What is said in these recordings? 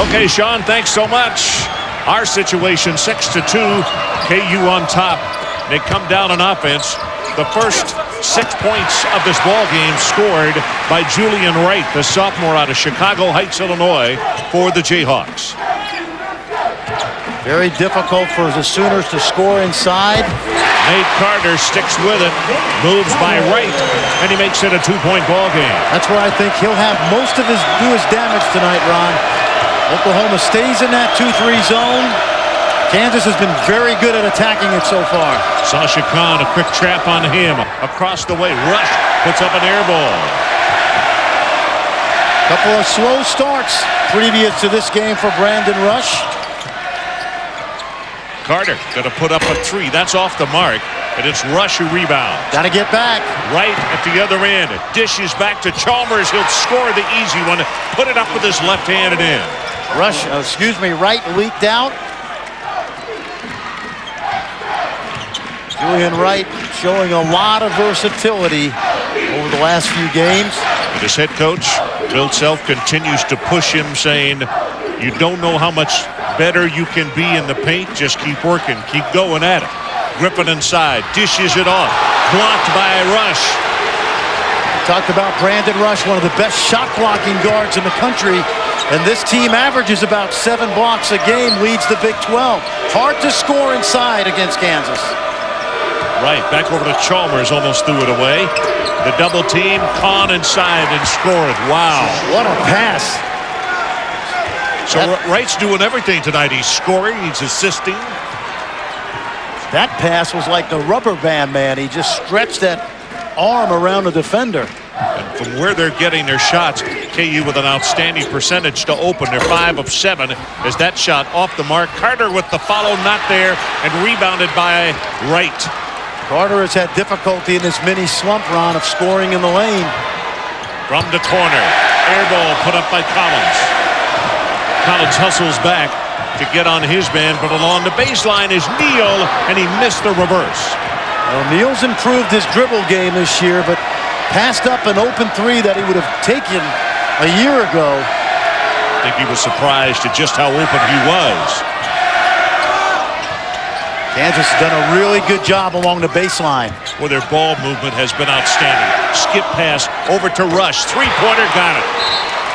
Okay, Sean, thanks so much. Our situation 6-2, KU on top. They come down on offense. The first 6 points of this ball game scored by Julian Wright, the sophomore out of Chicago Heights, Illinois, for the Jayhawks. Very difficult for the Sooners to score inside. Nate Carter sticks with it, moves by Wright, and he makes it a 2-point ball game. That's where I think he'll have most of his damage tonight, Ron. Oklahoma stays in that 2-3 zone. Kansas has been very good at attacking it so far. Sasha Khan, a quick trap on him. Across the way, Rush puts up an air ball. Couple of slow starts previous to this game for Brandon Rush. Carter going to put up a 3. That's off the mark, and it's Rush who rebounds. Got to get back. Right at the other end. Dishes back to Chalmers. He'll score the easy one. Put it up with his left hand and in. Wright leaked out. Julian Wright showing a lot of versatility over the last few games. And his head coach, Bill Self, continues to push him, saying, you don't know how much better you can be in the paint. Just keep working. Keep going at it. Griffin inside. Dishes it off. Blocked by Rush. Talked about Brandon Rush, one of the best shot blocking guards in the country. And this team averages about 7 blocks a game, leads the Big 12. Hard to score inside against Kansas. Right, back over to Chalmers, almost threw it away. The double team, Khan inside and scored. Wow. What a pass. So Wright's doing everything tonight. He's scoring, he's assisting. That pass was like the rubber band man. He just stretched that arm around the defender. And from where they're getting their shots, KU with an outstanding percentage to open. They're 5 of 7 as that shot off the mark. Carter with the follow, not there, and rebounded by Wright. Carter has had difficulty in this mini slump, Ron, of scoring in the lane. From the corner, air ball put up by Collins. Collins hustles back to get on his man, but along the baseline is Neal, and he missed the reverse. Well, Neal's improved his dribble game this year, but passed up an open 3 that he would have taken a year ago. I think he was surprised at just how open he was. Kansas has done a really good job along the baseline. Well, their ball movement has been outstanding. Skip pass over to Rush. 3-pointer, got it.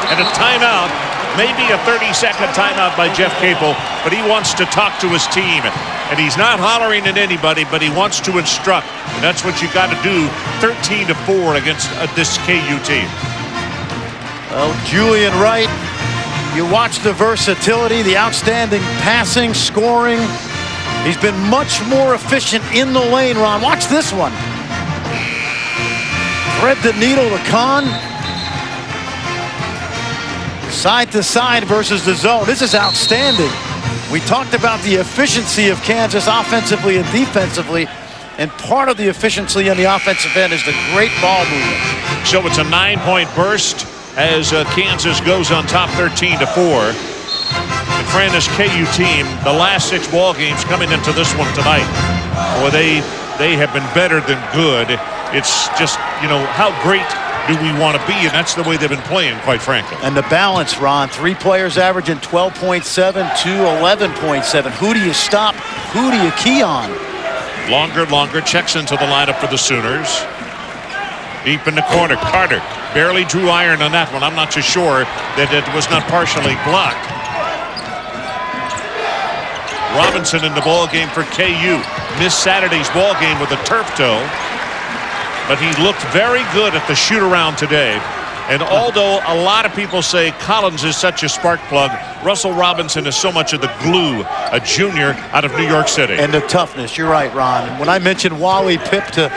And a timeout, maybe a 30-second timeout by Jeff Capel, but he wants to talk to his team. And he's not hollering at anybody, but he wants to instruct. And that's what you got to do 13-4 against this KU team. Well, Julian Wright, you watch the versatility, the outstanding passing, scoring. He's been much more efficient in the lane, Ron. Watch this one. Thread the needle to Khan. Side to side versus the zone. This is outstanding. We talked about the efficiency of Kansas offensively and defensively, and part of the efficiency on the offensive end is the great ball movement. So it's a 9-point burst as Kansas goes on top 13-4. And Fran, this KU team, the last 6 ball games coming into this one tonight, boy, they have been better than good. It's just, you know, how great do we want to be, and that's the way they've been playing, quite frankly. And the balance, Ron, 3 players averaging 12.7 to 11.7. Who do you stop? Who do you key on? Longer checks into the lineup for the Sooners. Deep in the corner, Carter barely drew iron on that one. I'm not so sure that it was not partially blocked. Robinson in the ball game for KU. Missed Saturday's ball game with a turf toe. But he looked very good at the shoot-around today. And although a lot of people say Collins is such a spark plug, Russell Robinson is so much of the glue, a junior out of New York City. And the toughness, you're right, Ron. When I mentioned Wally Pipp to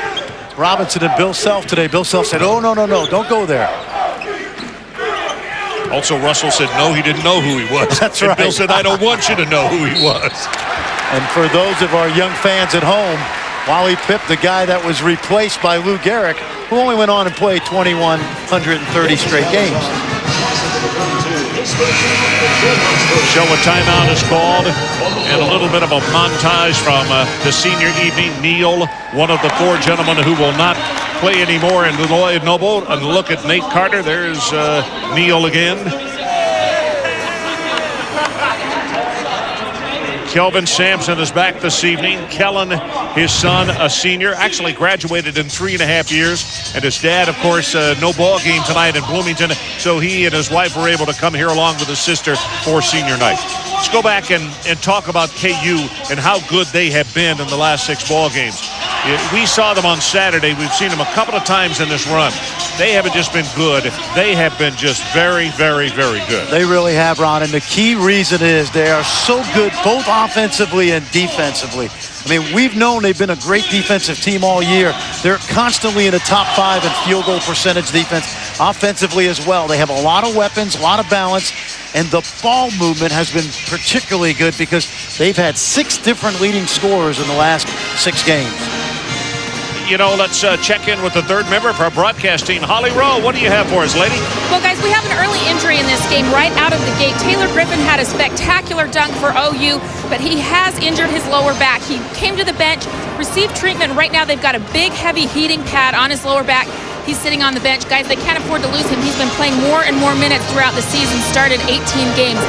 Robinson and Bill Self today, Bill Self said, oh, no, don't go there. Also, Russell said, no, he didn't know who he was. That's and right. Bill said, I don't want you to know who he was. And for those of our young fans at home, Wally Pipp, the guy that was replaced by Lou Gehrig, who only went on and played 2,130 straight games. So a timeout is called, and a little bit of a montage from the senior evening. Neal, one of the 4 gentlemen who will not play anymore in Lloyd Noble. And look at Nate Carter. There's Neal again. Kelvin Sampson is back this evening. Kellen, his son, a senior, actually graduated in 3.5 years. And his dad, of course, no ball game tonight in Bloomington. So he and his wife were able to come here along with his sister for senior night. Let's go back and talk about KU and how good they have been in the last 6 ball games. We saw them on Saturday. We've seen them a couple of times in this run. They haven't just been good. They have been just very, very, very good. They really have, Ron. And the key reason is they are so good both offensively and defensively. I mean, we've known they've been a great defensive team all year. They're constantly in the top 5 in field goal percentage defense, offensively as well. They have a lot of weapons, a lot of balance, and the ball movement has been particularly good because they've had 6 different leading scorers in the last 6 games. You know, let's check in with the third member of our broadcast team. Holly Rowe, what do you have for us, lady? Well, guys, we have an early injury in this game right out of the gate. Taylor Griffin had a spectacular dunk for OU, but he has injured his lower back. He came to the bench, received treatment. Right now, they've got a big, heavy heating pad on his lower back. He's sitting on the bench. Guys, they can't afford to lose him. He's been playing more and more minutes throughout the season, started 18 games.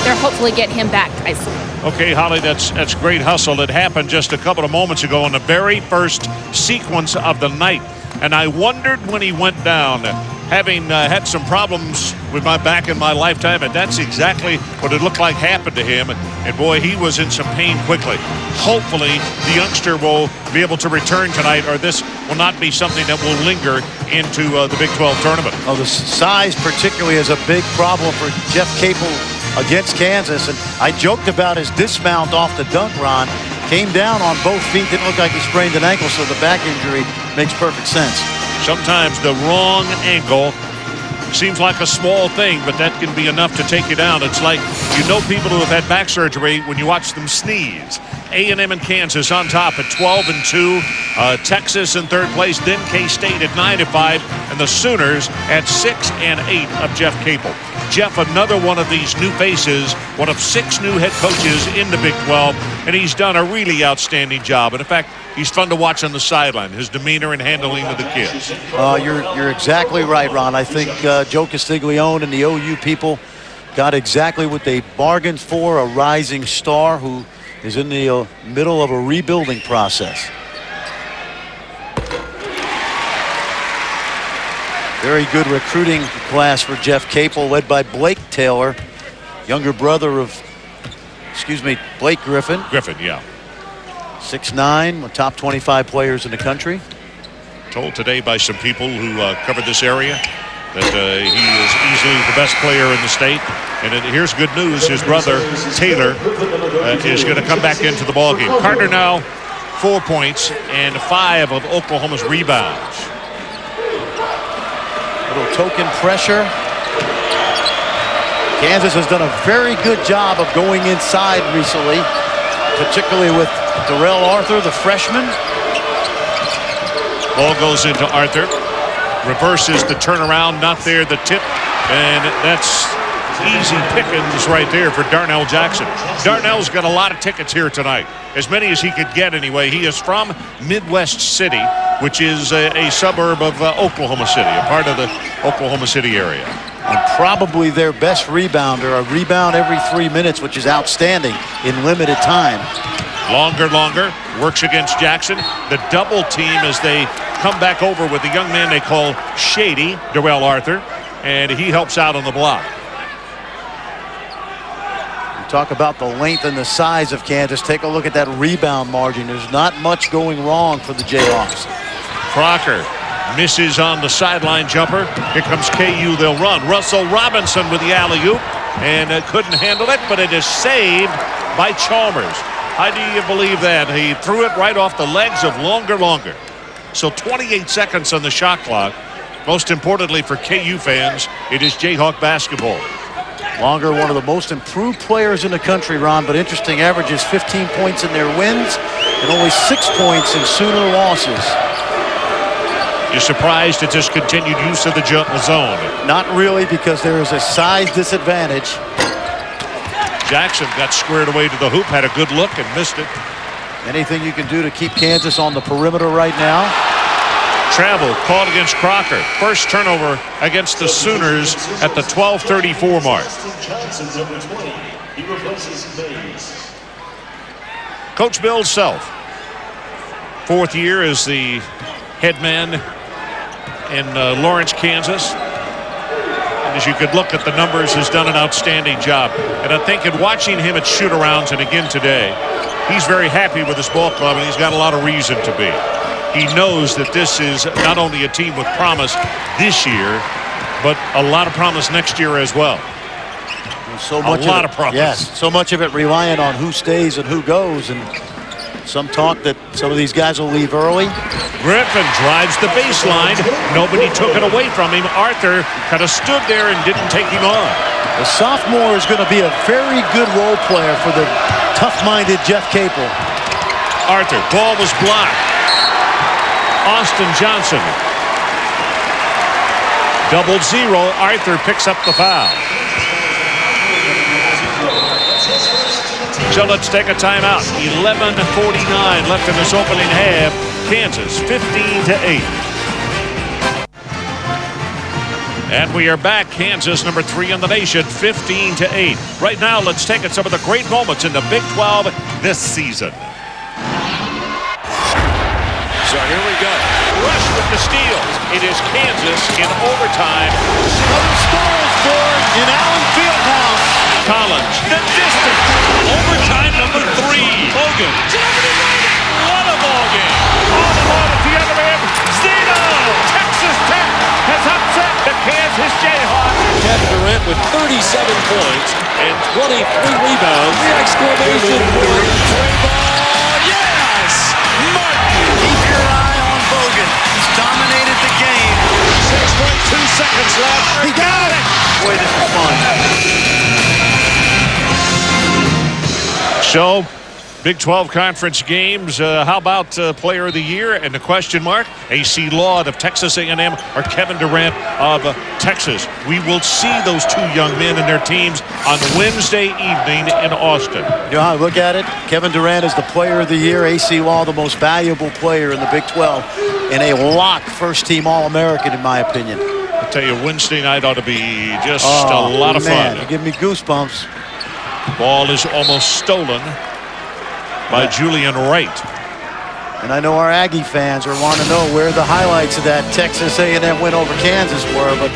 They're hopefully getting him back, guys. Okay, Holly, that's great hustle. It happened just a couple of moments ago in the very first sequence of the night. And I wondered when he went down, having had some problems with my back in my lifetime, and that's exactly what it looked like happened to him. And boy, he was in some pain quickly. Hopefully, the youngster will be able to return tonight, or this will not be something that will linger into the Big 12 tournament. Oh, the size particularly is a big problem for Jeff Capel against Kansas. And I joked about his dismount off the dunk, Ron. Came down on both feet. Didn't look like he sprained an ankle, so the back injury makes perfect sense. Sometimes the wrong angle seems like a small thing, but that can be enough to take you down. It's like, you know, people who have had back surgery when you watch them sneeze. A&M and Kansas on top at 12-2. Texas in third place. Then K-State at 9-5. And the Sooners at 6-8 of Jeff Capel. Jeff, another one of these new faces, one of 6 new head coaches in the Big 12, and he's done a really outstanding job. And in fact, he's fun to watch on the sideline, his demeanor and handling of the kids. You're exactly right, Ron. I think Joe Castiglione and the OU people got exactly what they bargained for, a rising star who is in the middle of a rebuilding process. Very good recruiting class for Jeff Capel, led by Blake Taylor, younger brother of, Blake Griffin. Griffin, yeah. 6'9", one of the top 25 players in the country. Told today by some people who covered this area that he is easily the best player in the state. And here's good news. His brother, Taylor, is going to come back into the ballgame. Carter now 4 points and 5 of Oklahoma's rebounds. Little token pressure. Kansas has done a very good job of going inside recently, particularly with Darrell Arthur, the freshman. Ball goes into Arthur. Reverses the turnaround, not there, the tip. And that's easy pickings right there for Darnell Jackson. Darnell's got a lot of tickets here tonight, as many as he could get anyway. He is from Midwest City, which is a suburb of Oklahoma City, a part of the Oklahoma City area. And probably their best rebounder, a rebound every 3 minutes, which is outstanding in limited time. Longer, works against Jackson. The double team as they come back over with the young man they call Shady, Darrell Arthur, and he helps out on the block. Talk about the length and the size of Kansas. Take a look at that rebound margin. There's not much going wrong for the Jayhawks. Crocker misses on the sideline jumper. Here comes KU. They'll run. Russell Robinson with the alley-oop and couldn't handle it, but it is saved by Chalmers. How do you believe that? He threw it right off the legs of Longer. So 28 seconds on the shot clock. Most importantly for KU fans, it is Jayhawk basketball. Longer, one of the most improved players in the country, Ron, but interesting, averages 15 points in their wins and only 6 points in Sooner losses. You're surprised at this continued use of the zone? Not really, because there is a size disadvantage. Jackson got squared away to the hoop, had a good look and missed it. Anything you can do to keep Kansas on the perimeter right now? Travel called against Crocker. First turnover against the Sooners at the 12:34 mark. Coach Bill Self, 4th year as the head man in Lawrence, Kansas. And as you could look at the numbers, has done an outstanding job. And I think in watching him at shoot-arounds and again today, he's very happy with his ball club, and he's got a lot of reason to be. He knows that this is not only a team with promise this year, but a lot of promise next year as well. So much a lot of promise. Yes, so much of it reliant on who stays and who goes, and some talk that some of these guys will leave early. Griffin drives the baseline. Nobody took it away from him. Arthur kind of stood there and didn't take him on. The sophomore is going to be a very good role player for the tough-minded Jeff Capel. Arthur, ball was blocked. Austin Johnson. 0-0. Arthur picks up the foul. So let's take a timeout. 11:49 left in this opening half. Kansas 15-8. And we are back. Kansas, number 3 in the nation, 15-8. Right now, let's take at some of the great moments in the Big 12 this season. So here we go. Rush with the steals. It is Kansas in overtime. Another score is born in Allen Fieldhouse. Collins, the distance. Overtime number 3. Hogan. What a ball game. All the ball at the other end. Zeno. Texas Tech has upset the Kansas Jayhawks. Kevin Durant with 37 points and 23 rebounds. The exclamation point. Yes! Martin. Keep your eye on Bogan. He's dominated the game. 6.2 seconds left. He got it. Boy, this is fun. So, Big 12 conference games. How about Player of the Year? And the question mark, AC Lawd of Texas A&M or Kevin Durant of Texas. We will see those 2 young men and their teams on Wednesday evening in Austin. You know how I look at it? Kevin Durant is the Player of the Year. AC Lawd, the most valuable player in the Big 12. And a lock first-team All-American, in my opinion. I tell you, Wednesday night ought to be just a lot of fun. You give me goosebumps. Ball is almost stolen by Julian Wright. And I know our Aggie fans are wanting to know where the highlights of that Texas A&M win over Kansas were, but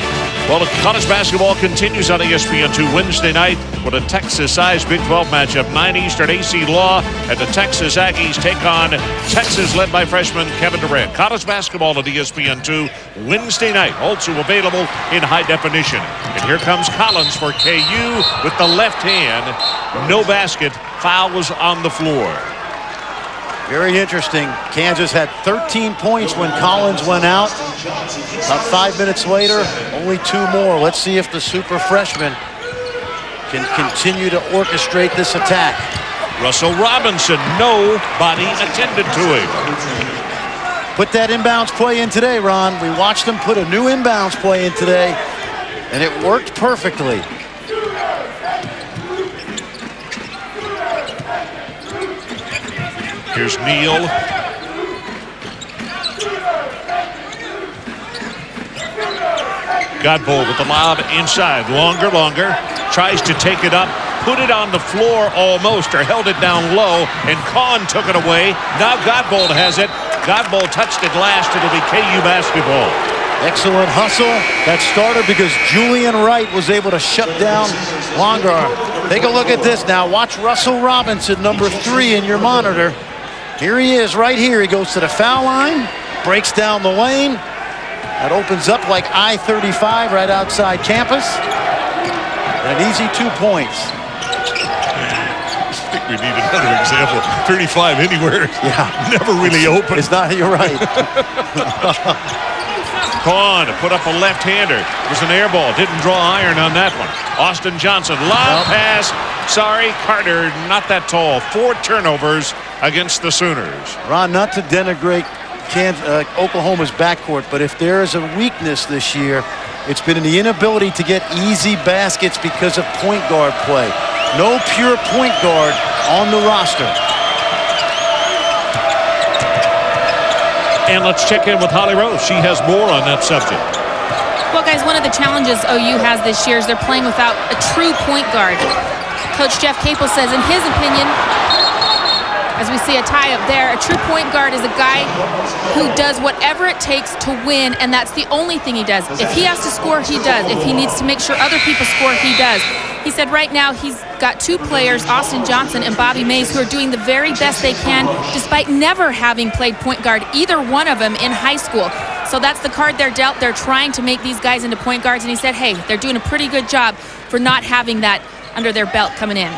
well, the college basketball continues on ESPN2 Wednesday night with a Texas-sized Big 12 matchup. 9 Eastern, AC Law and the Texas Aggies take on Texas, led by freshman Kevin Durant. College basketball on ESPN2 Wednesday night, also available in high definition. And here comes Collins for KU with the left hand. No basket. Foul was on the floor. very interesting. Kansas had 13 points when Collins went out. About 5 minutes later, only 2 more. Let's see if the super freshman can continue to orchestrate this attack. Russell Robinson, nobody attended to him. Put that inbounds play in today, Ron. We watched them put a new inbounds play in today, and it worked perfectly. Here's Neal. Godbold with the lob inside. Longer. Tries to take it up. Put it on the floor almost, or held it down low, and Kahn took it away. Now Godbold has it. Godbold touched it last. It'll be KU basketball. Excellent hustle that started because Julian Wright was able to shut down Longar. Take a look at this now. Watch Russell Robinson, number 3 in your monitor. Here he is right here. He goes to the foul line, breaks down the lane. That opens up like I-35 right outside campus. And an easy 2 points. I think we need another example. 35 anywhere. Yeah. Never really open. It's not, you're right. Kahn put up a left-hander. It was an air ball. Didn't draw iron on that one. Austin Johnson, lob pass. Sorry, Carter, not that tall. 4 turnovers against the Sooners. Ron, not to denigrate Oklahoma's backcourt, but if there is a weakness this year, it's been in the inability to get easy baskets because of point guard play. No pure point guard on the roster. And let's check in with Holly Rose. She has more on that subject. Well, guys, one of the challenges OU has this year is they're playing without a true point guard. Coach Jeff Capel says, in his opinion, As we see a tie up there, a true point guard is a guy who does whatever it takes to win, and that's the only thing he does. If he has to score, he does. If he needs to make sure other people score, he does. He said right now he's got two players, Austin Johnson and Bobby Mays, who are doing the very best they can despite never having played point guard, either one of them in high school. So that's the card they're dealt. They're trying to make these guys into point guards, and he said, hey, they're doing a pretty good job for not having that under their belt coming in.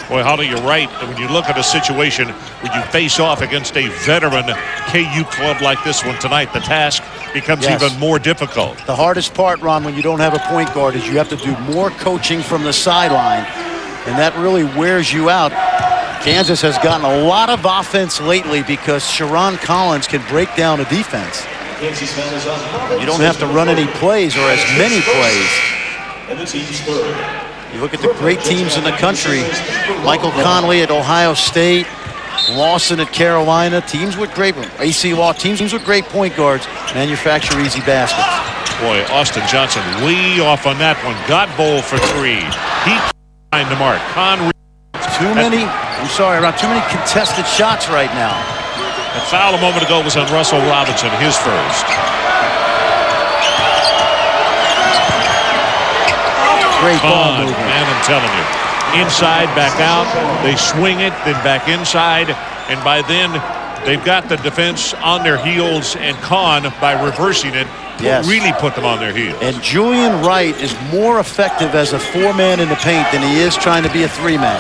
Boy, Holly, you're right. When you look at a situation where you face off against a veteran KU club like this one tonight, the task becomes even more difficult. The hardest part, Ron, when you don't have a point guard is you have to do more coaching from the sideline, and that really wears you out. Kansas has gotten a lot of offense lately because Sharon Collins can break down a defense. You don't have to run any plays or as many plays. And the team's third. You look at the great teams in the country, Michael Conley at Ohio State, Lawson at Carolina, teams with great, AC Law, teams with great point guards manufacture easy baskets. Boy, Austin Johnson way off on that one. Got Bowl for three. He behind the mark. Too many contested shots right now. That foul a moment ago was on Russell Robinson, his first. Great ball movement. Man, I'm telling you. Inside, back out. They swing it, then back inside. And by then, they've got the defense on their heels, and Kahn, by reversing it, really put them on their heels. And Julian Wright is more effective as a four-man in the paint than he is trying to be a three-man.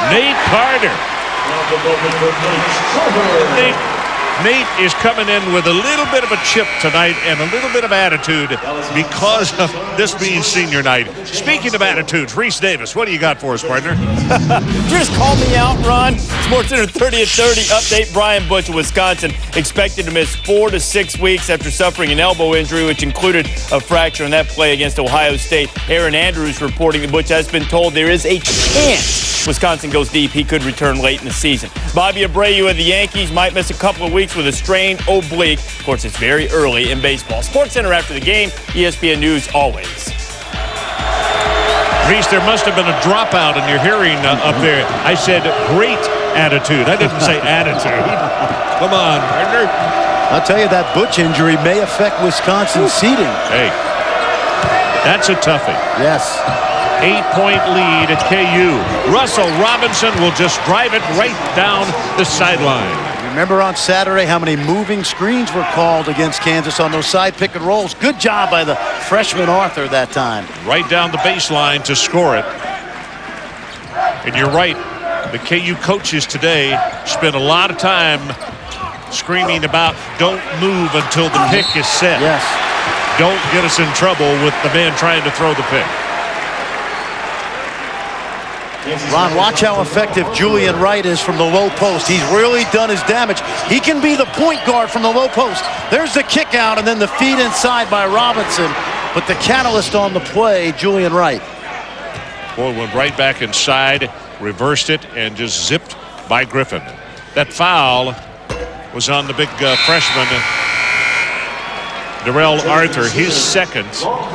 Nate Carter. Nate is coming in with a little bit of a chip tonight and a little bit of attitude because of this being senior night. Speaking of attitudes, Reese Davis, what do you got for us, partner? Just call me out, Ron. SportsCenter 30 at 30 update. Brian Butch of Wisconsin expected to miss 4 to 6 weeks after suffering an elbow injury, which included a fracture in that play against Ohio State. Aaron Andrews reporting that Butch has been told there is a chance Wisconsin goes deep. He could return late in the season. Bobby Abreu of the Yankees might miss a couple of weeks with a strained oblique. Of course, it's very early in baseball. SportsCenter after the game. ESPN News always. Reese, there must have been a dropout in your hearing up there. I said great attitude. I didn't say attitude. Come on, partner. I'll tell you, that Butch injury may affect Wisconsin's seeding. Hey, that's a toughie. Yes. 8-point lead at KU. Russell Robinson will just drive it right down the sideline. Remember on Saturday how many moving screens were called against Kansas on those side pick and rolls? Good job by the freshman Arthur that time. Right down the baseline to score it. And you're right. The KU coaches today spent a lot of time screaming about don't move until the pick is set. Yes. Don't get us in trouble with the man trying to throw the pick. Ron, watch how effective Julian Wright is from the low post. He's really done his damage. He can be the point guard from the low post. There's the kick out and then the feed inside by Robinson. But the catalyst on the play, Julian Wright. Boy, went right back inside, reversed it, and just zipped by Griffin. That foul was on the big freshman, Darrell Arthur, his second,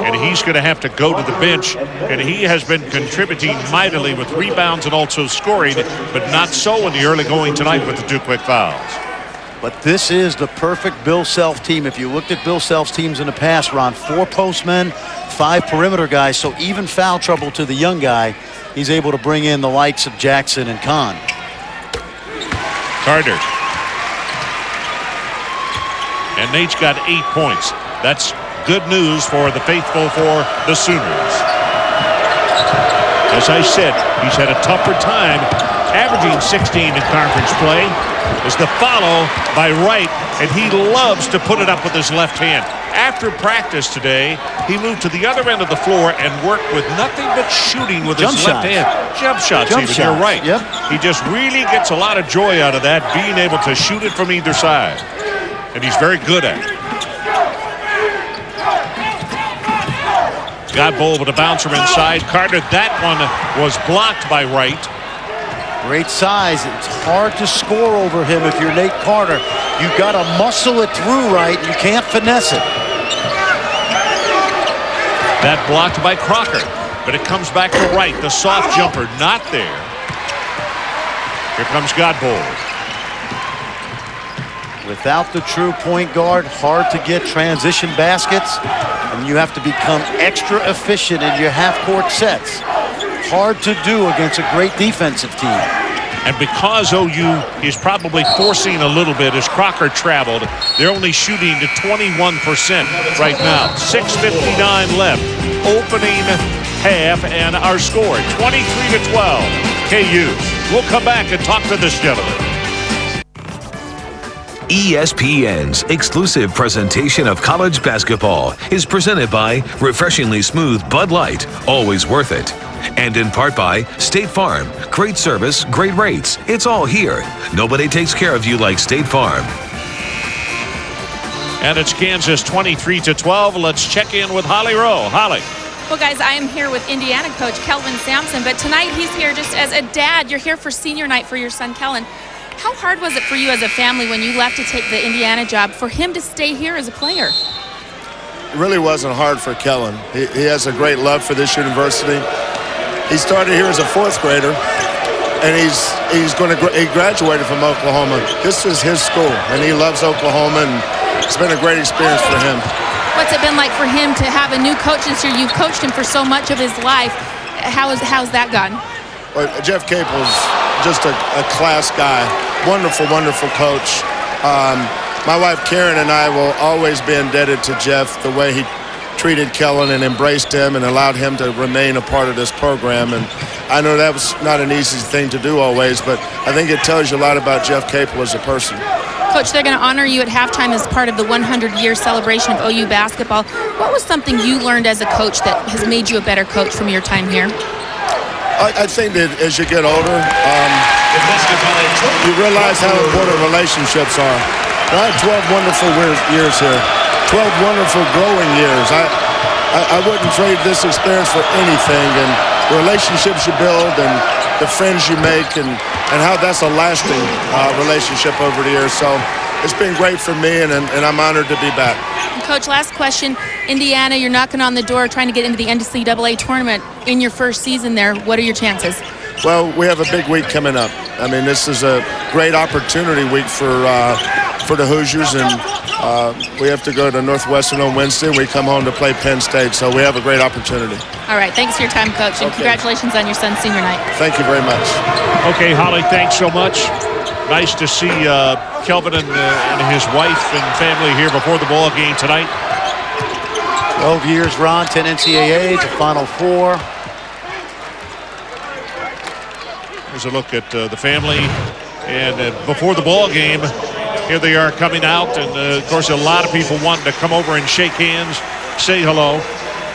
and he's going to have to go to the bench. And he has been contributing mightily with rebounds and also scoring, but not so in the early going tonight with the two quick fouls. But this is the perfect Bill Self team. If you looked at Bill Self's teams in the past, Ron, 4 postmen, 5 perimeter guys, so even foul trouble to the young guy, he's able to bring in the likes of Jackson and Kahn. Carter. And Nate's got 8 points. That's good news for the faithful for the Sooners. As I said, he's had a tougher time averaging 16 in conference play. Is the follow by Wright, and he loves to put it up with his left hand. After practice today, he moved to the other end of the floor and worked with nothing but shooting with his left hand. Jump shots, you're right. Yep. He just really gets a lot of joy out of that, being able to shoot it from either side. And he's very good at it. Got Bowl with a bouncer inside. Carter, that one was blocked by Wright. Great size. It's hard to score over him if you're Nate Carter. You got to muscle it through Wright. You can't finesse it. That blocked by Crocker, but it comes back to Wright. The soft jumper not there. Here comes Godbold. Without the true point guard, hard to get transition baskets, and you have to become extra efficient in your half-court sets. Hard to do against a great defensive team. And because OU is probably forcing a little bit as Crocker traveled, they're only shooting to 21% right now. 6:59 left. Opening half, and our score 23-12. KU. We'll come back and talk to this gentleman. ESPN's exclusive presentation of college basketball is presented by refreshingly smooth Bud Light, always worth it. And in part by State Farm. Great service, great rates. It's all here. Nobody takes care of you like State Farm. And it's Kansas 23-12. Let's check in with Holly Rowe. Holly. Well, guys, I am here with Indiana coach Kelvin Sampson, but tonight he's here just as a dad. You're here for senior night for your son, Kellen. How hard was it for you as a family when you left to take the Indiana job for him to stay here as a player? It really wasn't hard for Kellen. He has a great love for this university. He started here as a fourth grader, and he graduated from Oklahoma. This is his school, and he loves Oklahoma, and it's been a great experience for him. What's it been like for him to have a new coach this year? You've coached him for so much of his life. How's that gone? Well, Jeff Capel's just a class guy. Wonderful, wonderful coach. My wife Karen and I will always be indebted to Jeff, the way he treated Kellen and embraced him and allowed him to remain a part of this program. And I know that was not an easy thing to do always, but I think it tells you a lot about Jeff Capel as a person. Coach, they're going to honor you at halftime as part of the 100-year celebration of OU basketball. What was something you learned as a coach that has made you a better coach from your time here? I think that as you get older, you realize how important relationships are. I had 12 wonderful years here, 12 wonderful growing years. I wouldn't trade this experience for anything, and the relationships you build and the friends you make and how that's a lasting relationship over the years. So it's been great for me, and I'm honored to be back. Coach, last question. Indiana, you're knocking on the door trying to get into the NCAA tournament in your first season there. What are your chances? Well, we have a big week coming up. I mean, this is a great opportunity week for the Hoosiers, and we have to go to Northwestern on Wednesday. We come home to play Penn State, so we have a great opportunity. All right, thanks for your time, Coach, and congratulations on your son's senior night. Thank you very much. Okay, Holly, thanks so much. Nice to see Kelvin and his wife and family here before the ball game tonight. 12 years, Ron, 10 NCAA to Final Four. Here's a look at the family, and before the ball game, here they are coming out, and of course a lot of people wanting to come over and shake hands, say hello,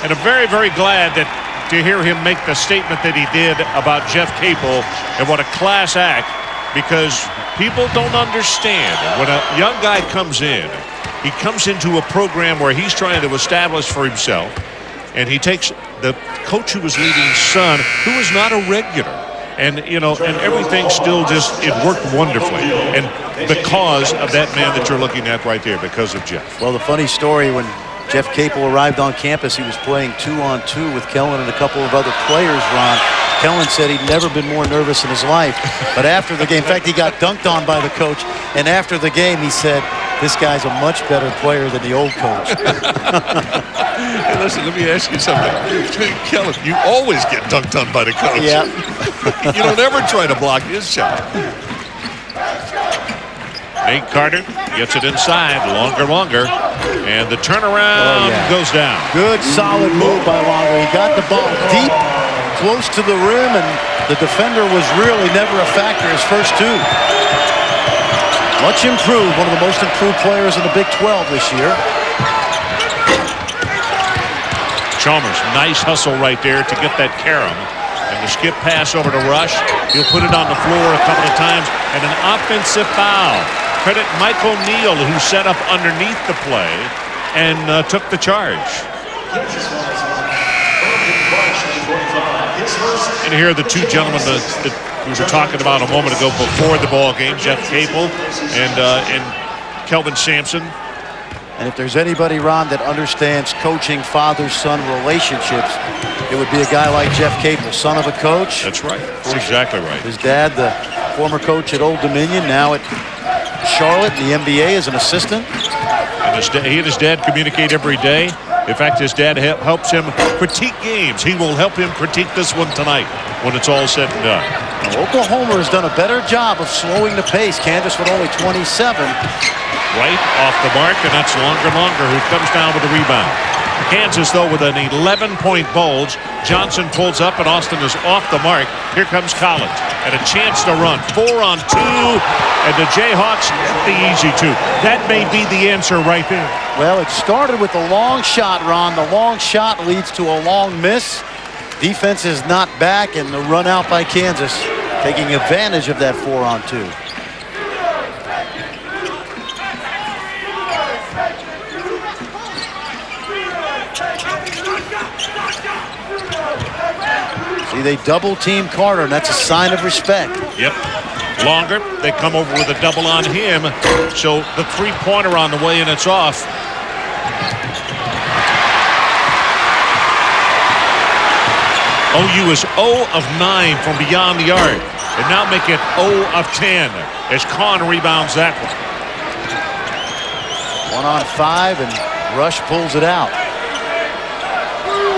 and I'm very, very glad to hear him make the statement that he did about Jeff Capel and what a class act, because people don't understand when a young guy comes in, he comes into a program where he's trying to establish for himself, and he takes the coach who was leading son, who was not a regular. And, you know, and everything still just, it worked wonderfully. And because of that man that you're looking at right there, because of Jeff. Well, the funny story, when Jeff Capel arrived on campus, he was playing 2-on-2 with Kellen and a couple of other players, Ron. Kellen said he'd never been more nervous in his life. But after the game, in fact, he got dunked on by the coach. And after the game, he said, this guy's a much better player than the old coach. Hey, listen, let me ask you something. Kellen, you always get dunked on by the coach. Yeah. You don't ever try to block his shot. Nate Carter gets it inside, longer, and the turnaround goes down. Good, solid move by Longer. He got the ball deep, close to the rim, and the defender was really never a factor his first two. Much improved, one of the most improved players in the Big 12 this year. Chalmers, nice hustle right there to get that carom. And the skip pass over to Rush. He'll put it on the floor a couple of times. And an offensive foul. Credit Mike O'Neal, who set up underneath the play and took the charge. And here are the two gentlemen that we were talking about a moment ago before the ball game, Jeff Capel and Kelvin Sampson. And if there's anybody, Ron, that understands coaching father-son relationships, it would be a guy like Jeff Capel, son of a coach. That's right. That's exactly right. His dad, the former coach at Old Dominion, now at Charlotte in the NBA as an assistant. And he and his dad communicate every day. In fact, his dad helps him critique games. He will help him critique this one tonight when it's all said and done. Now, Oklahoma has done a better job of slowing the pace. Kansas with only 27. Right off the mark, and that's Longer, who comes down with the rebound. Kansas, though, with an 11-point bulge. Johnson pulls up, and Austin is off the mark. Here comes Collins, and a chance to run. 4 on 2, and the Jayhawks, the easy 2. That may be the answer right there. Well, it started with a long shot, Ron. The long shot leads to a long miss. Defense is not back, and the run out by Kansas, taking advantage of that 4 on 2. See, they double team Carter, and that's a sign of respect. Yep. Longer, they come over with a double on him. So the three-pointer on the way, and it's off. OU is 0 of 9 from beyond the arc, and now make it 0 of 10 as Kahn rebounds that one. 1 on 5, and Rush pulls it out.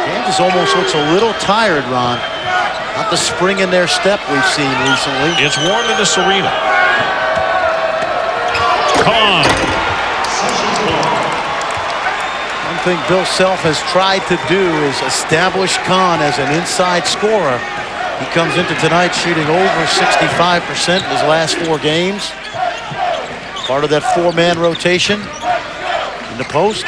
Kansas almost looks a little tired, Ron. Not the spring in their step we've seen recently. It's warm in this arena. Kahn. One thing Bill Self has tried to do is establish Kahn as an inside scorer. He comes into tonight shooting over 65% in his last 4 games. Part of that 4-man rotation in the post.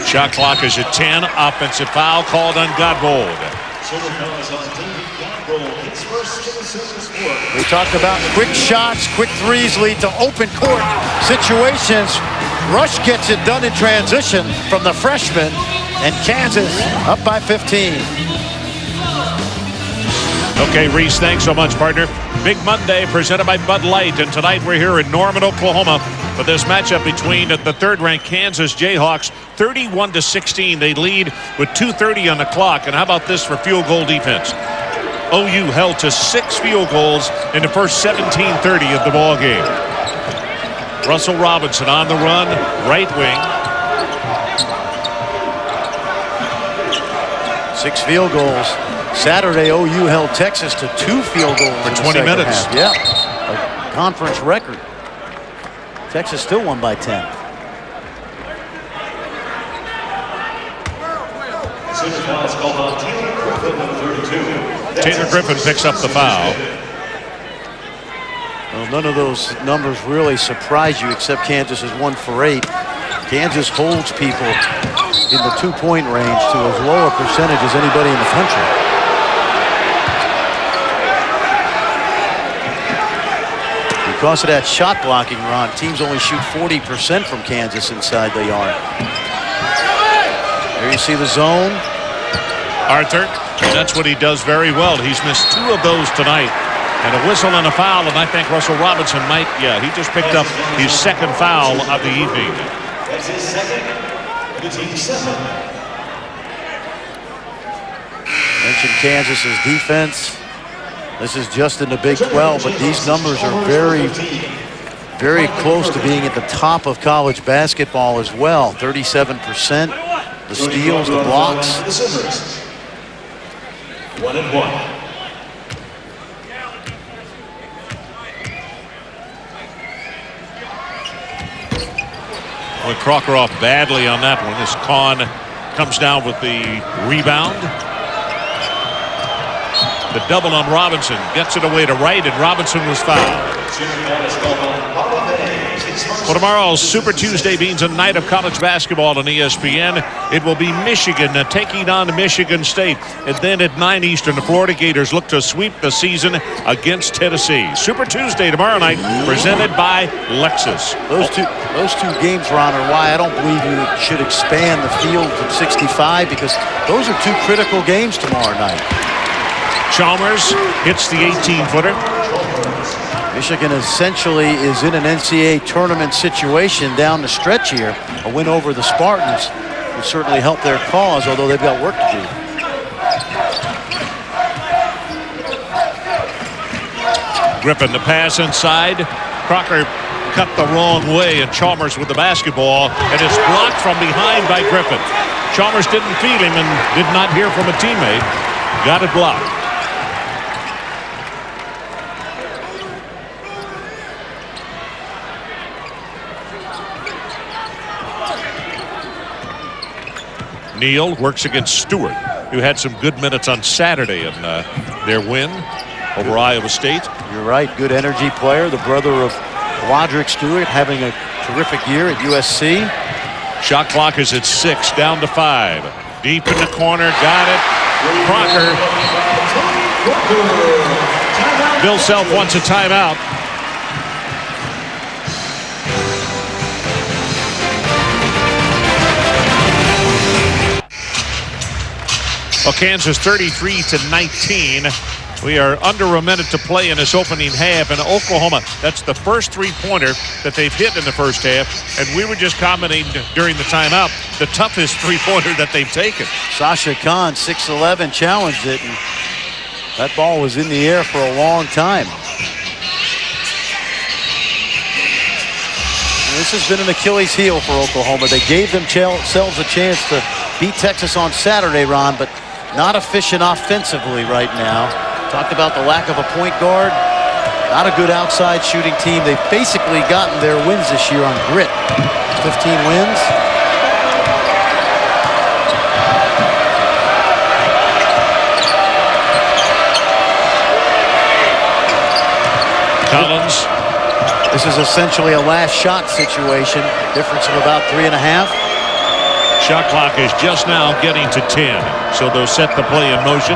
Shot clock is at 10. Offensive foul called on Godbold. We talked about quick shots, quick threes lead to open court situations. Rush gets it done in transition from the freshman, and Kansas up by 15. Okay, Reese, thanks so much, partner. Big Monday presented by Bud Light, and tonight we're here in Norman, Oklahoma for this matchup between the third-ranked Kansas Jayhawks, 31-16. They lead with 2:30 on the clock, and how about this for field goal defense? OU held to 6 field goals in the first 17:30 of the ball game. Russell Robinson on the run, right wing. 6 field goals. Saturday, OU held Texas to 2 field goals for 20 minutes. Half. Yeah, a conference record. Texas still won by 10. Taylor Griffin picks up the foul. Well, none of those numbers really surprise you, except Kansas is 1 for 8. Kansas holds people in the 2-point range to as low a percentage as anybody in the country. Because of that shot blocking, Ron, teams only shoot 40% from Kansas inside the arc. There you see the zone. Arthur, that's what he does very well. He's missed 2 of those tonight. And a whistle and a foul, and I think Russell Robinson might, he just picked up his 2nd foul of the evening. That's his 2nd. The team's 7. Mentioned Kansas's defense. This is just in the Big 12, but these numbers are very, very close to being at the top of college basketball as well. 37%, the steals, the blocks. 1-1. Well, Crocker off badly on that one as Kahn comes down with the rebound. The double on Robinson gets it away to right, and Robinson was fouled. Well, tomorrow, Super Tuesday means a night of college basketball on ESPN. It will be Michigan taking on Michigan State. And then at 9 Eastern, the Florida Gators look to sweep the season against Tennessee. Super Tuesday tomorrow night, presented by Lexus. Those two games, Ron, are why I don't believe you should expand the field from 65, because those are 2 critical games tomorrow night. Chalmers hits the 18-footer. Michigan essentially is in an NCAA tournament situation down the stretch here. A win over the Spartans would certainly help their cause, although they've got work to do. Griffin, the pass inside. Crocker cut the wrong way, and Chalmers with the basketball, and it's blocked from behind by Griffin. Chalmers didn't feel him and did not hear from a teammate. Got it blocked. Neal works against Stewart, who had some good minutes on Saturday in their win over Iowa State. You're right, good energy player, the brother of Roderick Stewart, having a terrific year at USC. Shot clock is at 6, down to 5. Deep in the corner, got it. Crocker. Bill Self wants a timeout. Well, Kansas 33-19. We are under a minute to play in this opening half, and Oklahoma, that's the first three-pointer that they've hit in the first half, and we were just commenting during the timeout, the toughest three-pointer that they've taken. Sasha Khan, 6'11", challenged it, and that ball was in the air for a long time. And this has been an Achilles heel for Oklahoma. They gave themselves a chance to beat Texas on Saturday, Ron, but not efficient offensively right now. Talked about the lack of a point guard. Not a good outside shooting team. They've basically gotten their wins this year on grit. 15 wins. Collins. This is essentially a last shot situation. Difference of about 3.5. Shot clock is just now getting to 10, so they'll set the play in motion.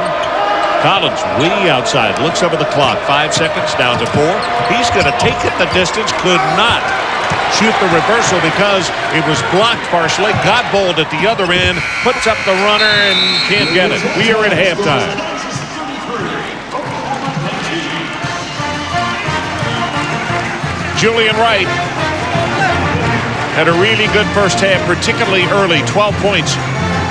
Collins way outside, looks over the clock. 5 seconds, down to 4. He's going to take it the distance, could not shoot the reversal because it was blocked partially. Got bowled at the other end, puts up the runner and can't get it. We are at halftime. Julian Wright had a really good first half, particularly early. 12 points.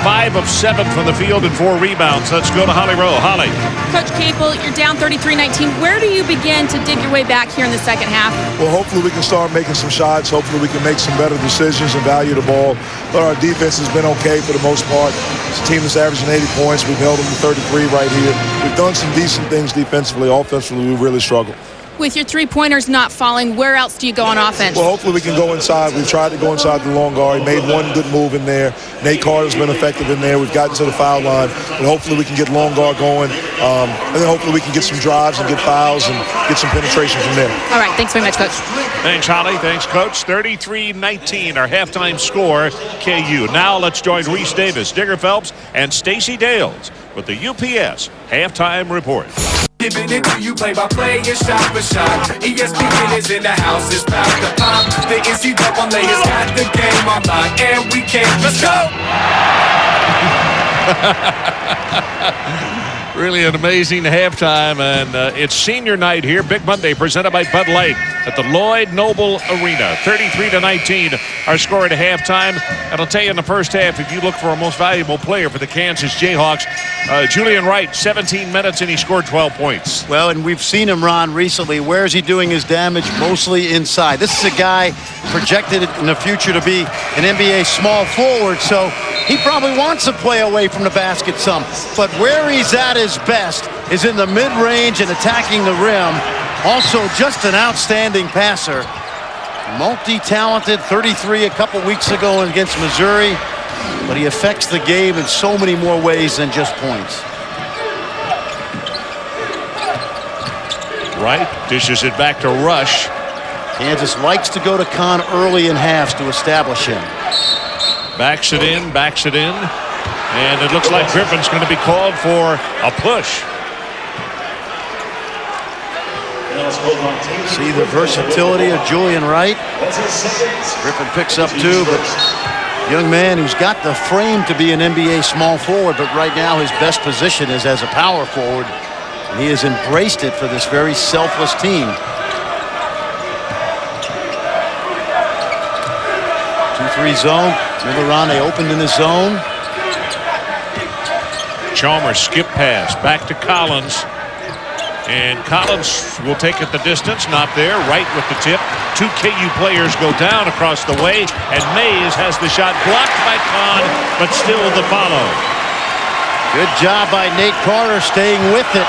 5 of 7 from the field and 4 rebounds. Let's go to Holly Rowe. Holly. Coach Capel, you're down 33-19. Where do you begin to dig your way back here in the second half? Well, hopefully we can start making some shots. Hopefully we can make some better decisions and value the ball. But our defense has been okay for the most part. It's a team that's averaging 80 points. We've held them to 33 right here. We've done some decent things defensively. Offensively, we really struggle. With your three-pointers not falling, where else do you go on offense? Well, hopefully we can go inside. We've tried to go inside the long guard. He made one good move in there. Nate Carter's been effective in there. We've gotten to the foul line. But hopefully we can get long guard going. And then hopefully we can get some drives and get fouls and get some penetration from there. All right. Thanks very much, Coach. Thanks, Holly. Thanks, Coach. 33-19, our halftime score, KU. Now let's join Reese Davis, Digger Phelps, and Stacey Dales with the UPS Halftime Report. Giving it to you play-by-play and shot-for-shot. ESPN is in the house, it's about to pop. The NCAA has got the game on lock, and we can't. Let's go! Really an amazing halftime, and it's senior night here. Big Monday presented by Bud Light at the Lloyd Noble Arena. 33-19, our score at halftime. And I'll tell you in the first half, if you look for a most valuable player for the Kansas Jayhawks, Julian Wright, 17 minutes, and he scored 12 points. Well, and we've seen him, Ron, recently. Where is he doing his damage? Mostly inside. This is a guy projected in the future to be an NBA small forward, so he probably wants to play away from the basket some. But where he's at his best is in the mid-range and attacking the rim. Also, just an outstanding passer. Multi-talented, 33 a couple weeks ago against Missouri. But he affects the game in so many more ways than just points. Wright dishes it back to Rush. Kansas likes to go to Kahn early in halves to establish him. Backs it in. And it looks like Griffin's going to be called for a push. See the versatility of Julian Wright. Griffin picks up 2, but young man who's got the frame to be an NBA small forward, but right now his best position is as a power forward. And he has embraced it for this very selfless team. 3 zone. Remember, Ron, they opened in the zone. Chalmers skip pass back to Collins. And Collins will take it the distance. Not there. Right with the tip. 2 KU players go down across the way. And Mays has the shot blocked by Kahn, but still the follow. Good job by Nate Carter staying with it.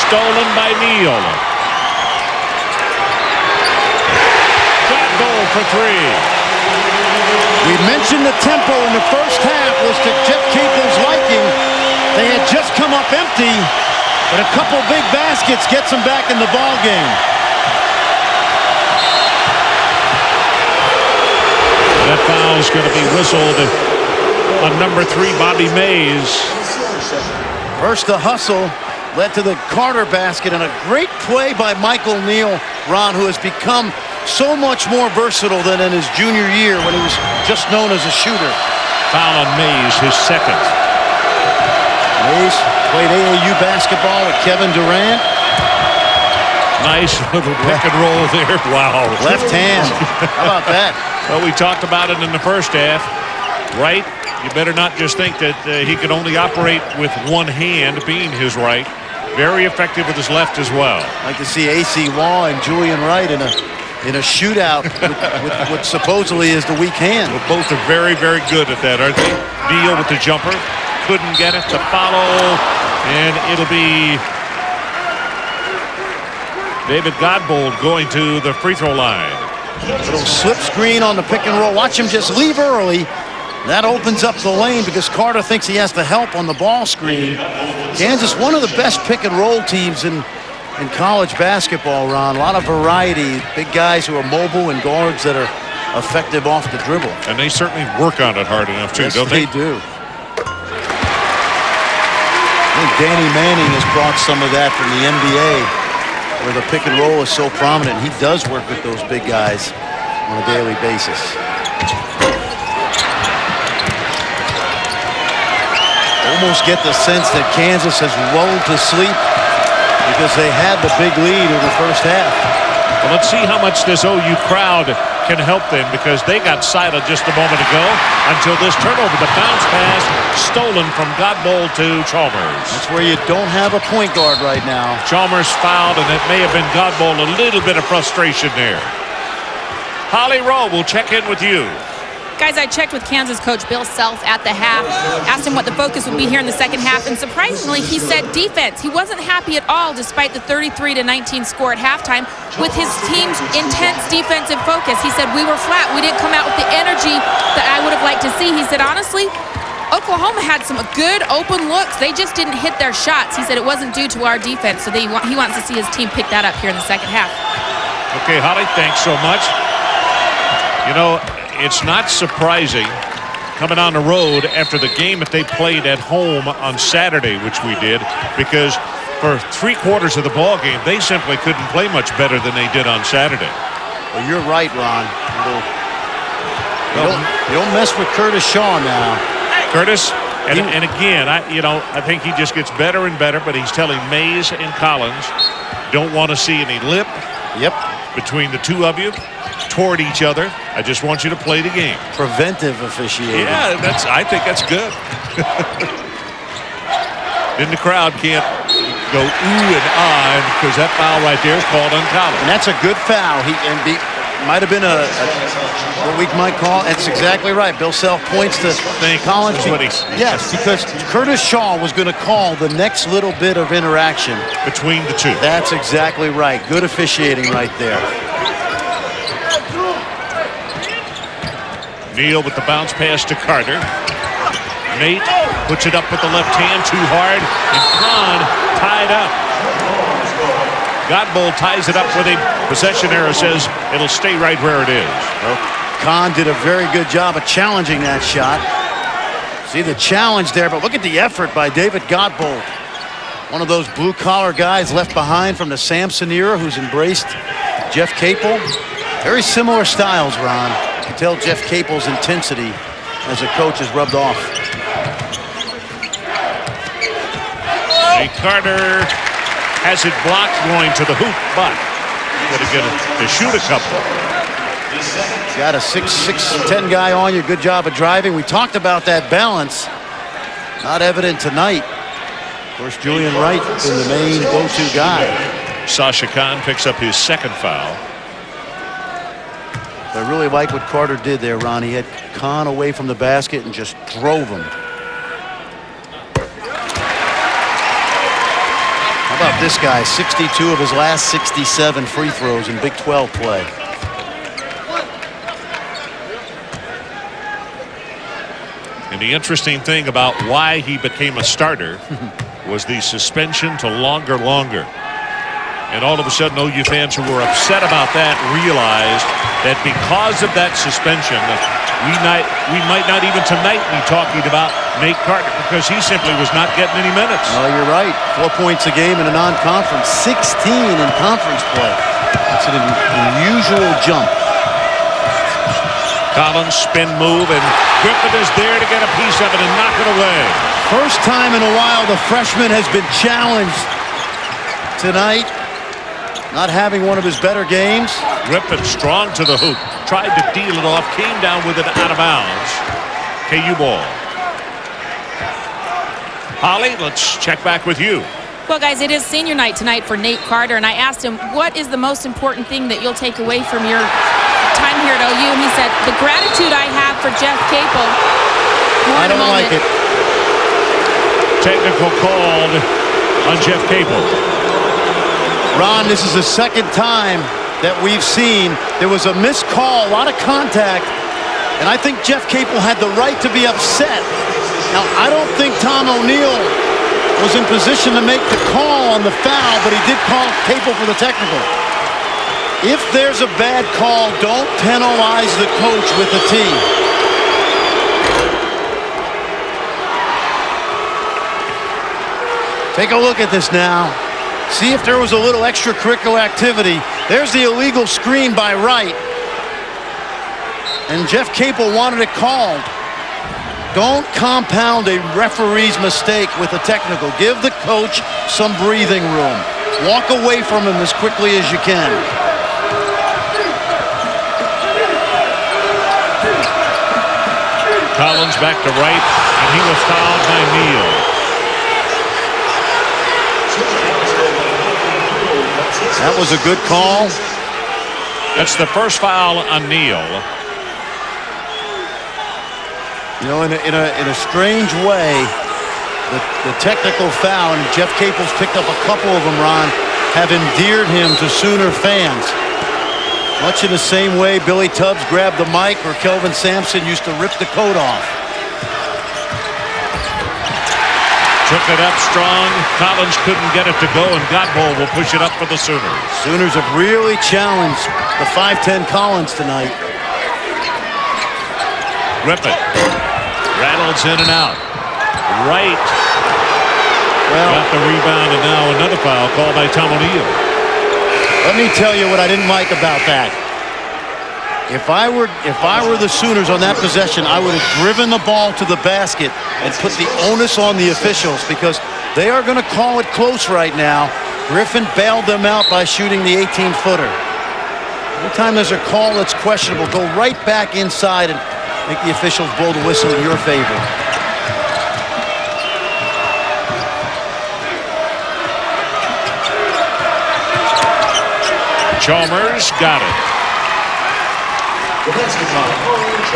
Stolen by Neal. Got goal for 3. We mentioned the tempo in the first half was to Jeff Capel's liking. They had just come up empty, but a couple big baskets gets them back in the ball game. That foul's going to be whistled on number 3, Bobby Mays. First the hustle led to the Carter basket, and a great play by Michael Neal, Ron, who has become so much more versatile than in his junior year when he was just known as a shooter. Foul on Mays, his second. Mays played AAU basketball with Kevin Durant. Nice little pick and roll there. Wow. Left hand. How about that? Well, we talked about it in the first half. Right? You better not just think that he can only operate with one hand, being his right. Very effective with his left as well. I'd like to see A.C. Law and Julian Wright in a shootout with what supposedly is the weak hand. Well, both are very, very good at that, aren't they? Neal with the jumper. Couldn't get it. The follow. And it'll be David Godbold going to the free throw line. Little slip screen on the pick and roll. Watch him just leave early. That opens up the lane because Carter thinks he has to help on the ball screen. Kansas, one of the best pick and roll teams in college basketball, Ron. A lot of variety. Big guys who are mobile and guards that are effective off the dribble. And they certainly work on it hard enough, too, yes, don't they? They do. I think Danny Manning has brought some of that from the NBA, where the pick and roll is so prominent. He does work with those big guys on a daily basis. Almost get the sense that Kansas has lulled to sleep because they had the big lead in the first half. Well, let's see how much this OU crowd can help them, because they got silent just a moment ago until this turnover. The bounce pass stolen from Godbold to Chalmers. That's where you don't have a point guard right now. Chalmers fouled, and it may have been Godbold. A little bit of frustration there. Holly Rowe will check in with you. Guys, I checked with Kansas coach Bill Self at the half, asked him what the focus would be here in the second half, and surprisingly, he said defense. He wasn't happy at all despite the 33-19 score at halftime with his team's intense defensive focus. He said, we were flat. We didn't come out with the energy that I would have liked to see. He said, honestly, Oklahoma had some good open looks. They just didn't hit their shots. He said it wasn't due to our defense, so he wants to see his team pick that up here in the second half. Okay, Holly, thanks so much. You know, it's not surprising coming on the road after the game that they played at home on Saturday, which we did, because for 3/4 of the ball game, they simply couldn't play much better than they did on Saturday. Well, you're right, Ron. You don't mess with Curtis Shaw now. Curtis, and again, I think he just gets better and better, but he's telling Mays and Collins, don't want to see any lip between the two of you toward each other. I just want you to play the game. Preventive officiating. Yeah, I think that's good. Then the crowd can't go ooh and ah, because that foul right there is called on Collins. And that's a good foul. Might have been what we might call, that's exactly right. Bill Self points to Collins. Yes, because Curtis Shaw was going to call the next little bit of interaction between the two. That's exactly right. Good officiating right there. Neal with the bounce pass to Carter. Nate puts it up with the left hand too hard, and Kahn tied up. Godbold ties it up with a possession error, says it'll stay right where it is. Well, Kahn did a very good job of challenging that shot. See the challenge there, but look at the effort by David Godbold. One of those blue-collar guys left behind from the Sampson era who's embraced Jeff Capel. Very similar styles, Ron. You can tell Jeff Capel's intensity as a coach has rubbed off. Nate Carter has it blocked going to the hoop, but going to get it to shoot a couple. Got a 6'10" guy on you. Good job of driving. We talked about that balance. Not evident tonight. Of course, Julian Wright been the main go-to guy. Sasha Khan picks up his second foul. I really like what Carter did there, Ron. He had Khan away from the basket and just drove him. How about this guy? 62 of his last 67 free throws in Big 12 play. And the interesting thing about why he became a starter was the suspension to longer. And all of a sudden, OU fans who were upset about that realized that because of that suspension, we might not even tonight be talking about Nate Carter because he simply was not getting any minutes. Oh, you're right. 4 points a game in a non-conference. 16 in conference play. That's an unusual jump. Collins spin move, and Griffin is there to get a piece of it and knock it away. First time in a while the freshman has been challenged tonight. Not having one of his better games. Griffin strong to the hoop. Tried to deal it off. Came down with it out of bounds. KU ball. Holly, let's check back with you. Well, guys, it is senior night tonight for Nate Carter, and I asked him, what is the most important thing that you'll take away from your time here at OU? And he said, the gratitude I have for Jeff Capel. I don't like it. Technical called on Jeff Capel. Ron, this is the second time that we've seen there was a missed call, a lot of contact, and I think Jeff Capel had the right to be upset. Now, I don't think Tom O'Neill was in position to make the call on the foul, but he did call Capel for the technical. If there's a bad call, don't penalize the coach with a T. Take a look at this now. See if there was a little extracurricular activity. There's the illegal screen by Wright. And Jeff Capel wanted it called. Don't compound a referee's mistake with a technical. Give the coach some breathing room. Walk away from him as quickly as you can. Collins back to Wright, and he was fouled by Neal. That was a good call. That's the first foul on Neal. You know, in a strange way, the technical foul, and Jeff Capel's picked up a couple of them, Ron, have endeared him to Sooner fans. Much in the same way Billy Tubbs grabbed the mic or Kelvin Sampson used to rip the coat off. Took it up strong. Collins couldn't get it to go, and Godboll will push it up for the Sooners. Sooners have really challenged the 5'10" Collins tonight. Griffin rattles in and out. Wright got the rebound, and now another foul called by Tom O'Neill. Let me tell you what I didn't like about that. If I were the Sooners on that possession, I would have driven the ball to the basket and put the onus on the officials because they are going to call it close right now. Griffin bailed them out by shooting the 18-footer. Anytime there's a call that's questionable, go right back inside and make the officials blow the whistle in your favor. Chalmers got it.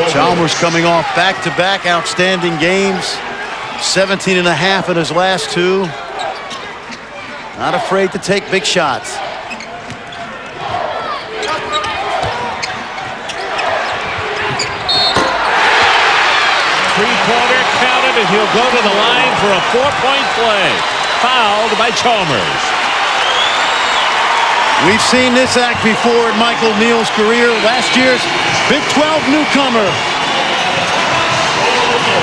Chalmers coming off back-to-back outstanding games. 17 and a half in his last two. Not afraid to take big shots. Three-pointer counted, and he'll go to the line for a 4-point play. Fouled by Chalmers. We've seen this act before in Michael Neal's career. Last year's Big 12 newcomer.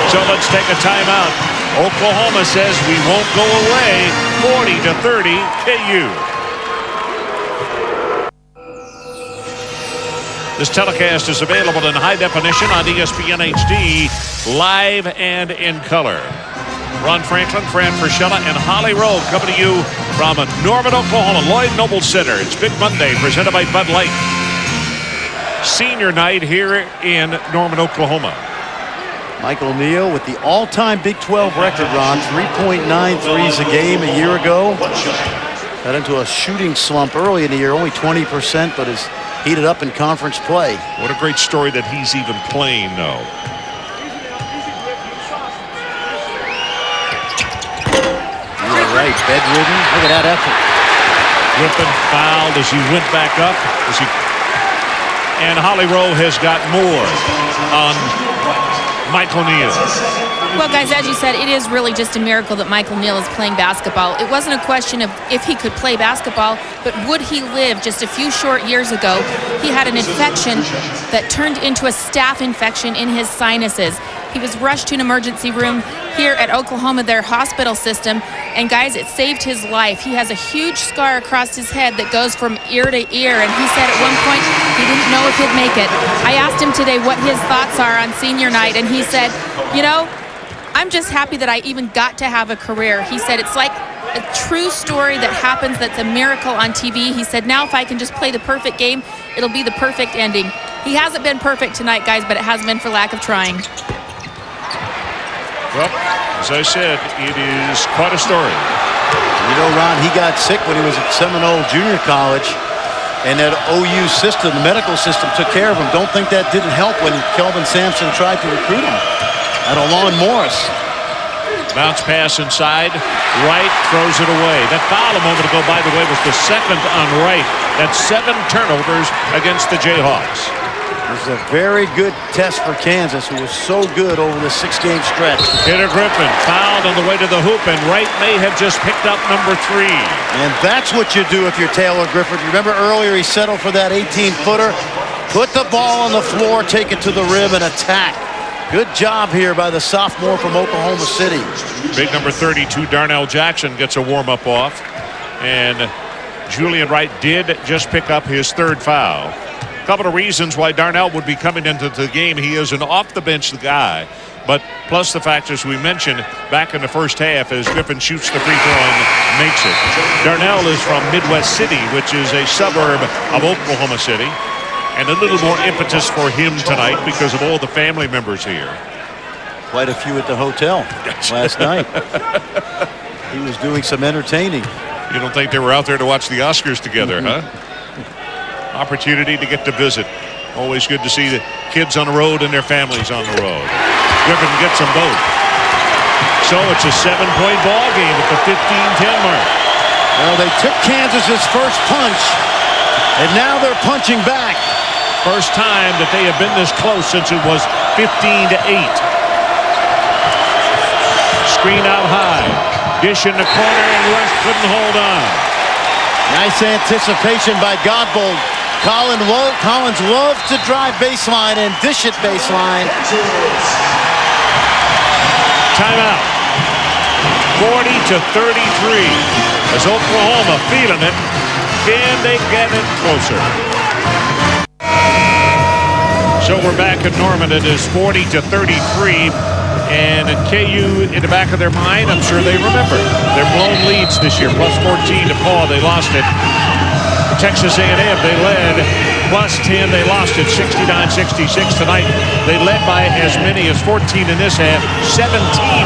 So let's take a timeout. Oklahoma says we won't go away. 40-30 KU. This telecast is available in high definition on ESPN HD, live and in color. Ron Franklin, Fran Fraschilla, and Holly Rowe coming to you from Norman, Oklahoma, Lloyd Noble Center. It's Big Monday, presented by Bud Light. senior night here in Norman, Oklahoma. Michael Neal with the all-time Big 12 record, Ron. 3.9 threes a game a year ago. Got into a shooting slump early in the year, only 20%, but has heated up in conference play. What a great story that he's even playing, though. You're right, bedridden. Look at that effort. Griffin fouled as he went back up. And Holly Rowe has got more on Michael Neal. Well, guys, as you said, it is really just a miracle that Michael Neal is playing basketball. It wasn't a question of if he could play basketball, but would he live. Just a few short years ago, he had an infection that turned into a staph infection in his sinuses. He was rushed to an emergency room here at Oklahoma, their hospital system, and guys, it saved his life. He has a huge scar across his head that goes from ear to ear, and he said at one point he didn't know if he'd make it. I asked him today what his thoughts are on senior night, and he said, you know, I'm just happy that I even got to have a career. He said it's like a true story that happens that's a miracle on TV. He said now if I can just play the perfect game, it'll be the perfect ending. He hasn't been perfect tonight, guys, but it hasn't been for lack of trying. Well, as I said, it is quite a story. You know, Ron, he got sick when he was at Seminole Junior College, and that OU system, the medical system, took care of him. Don't think that didn't help when Kelvin Sampson tried to recruit him at Alon Morris. Bounce pass inside. Wright throws it away. That foul a moment ago, by the way, was the second on Wright. That's 7 turnovers against the Jayhawks. This is a very good test for Kansas, who was so good over the 6-game stretch. Peter Griffin fouled on the way to the hoop, and Wright may have just picked up number 3. And that's what you do if you're Taylor Griffin. You remember earlier he settled for that 18-footer? Put the ball on the floor, take it to the rim, and attack. Good job here by the sophomore from Oklahoma City. Big number 32, Darnell Jackson, gets a warm-up off. And Julian Wright did just pick up his 3rd foul. A couple of reasons why Darnell would be coming into the game. He is an off-the-bench guy. But plus the fact, as we mentioned, back in the first half, as Griffin shoots the free throw and makes it. Darnell is from Midwest City, which is a suburb of Oklahoma City. And a little more impetus for him tonight because of all the family members here. Quite a few at the hotel last night. He was doing some entertaining. You don't think they were out there to watch the Oscars together, huh? Opportunity to get to visit. Always good to see the kids on the road and their families on the road. Griffin gets them both. So it's a 7-point ball game at the 15-10 mark. Well, they took Kansas's first punch, and now they're punching back. First time that they have been this close since it was 15-8. Screen out high. Dish in the corner, and Rush couldn't hold on. Nice anticipation by Godbold. Collins loves to drive baseline and dish it baseline. Timeout. 40-33. As Oklahoma feeling it. Can they get it closer? So we're back in Norman. It is 40-33. And KU, in the back of their mind, I'm sure they remember. Their blown leads this year, plus 14 to Paul. They lost it. Texas A&M, they led. Plus 10, they lost it 69-66 tonight. They led by as many as 14 in this half. 17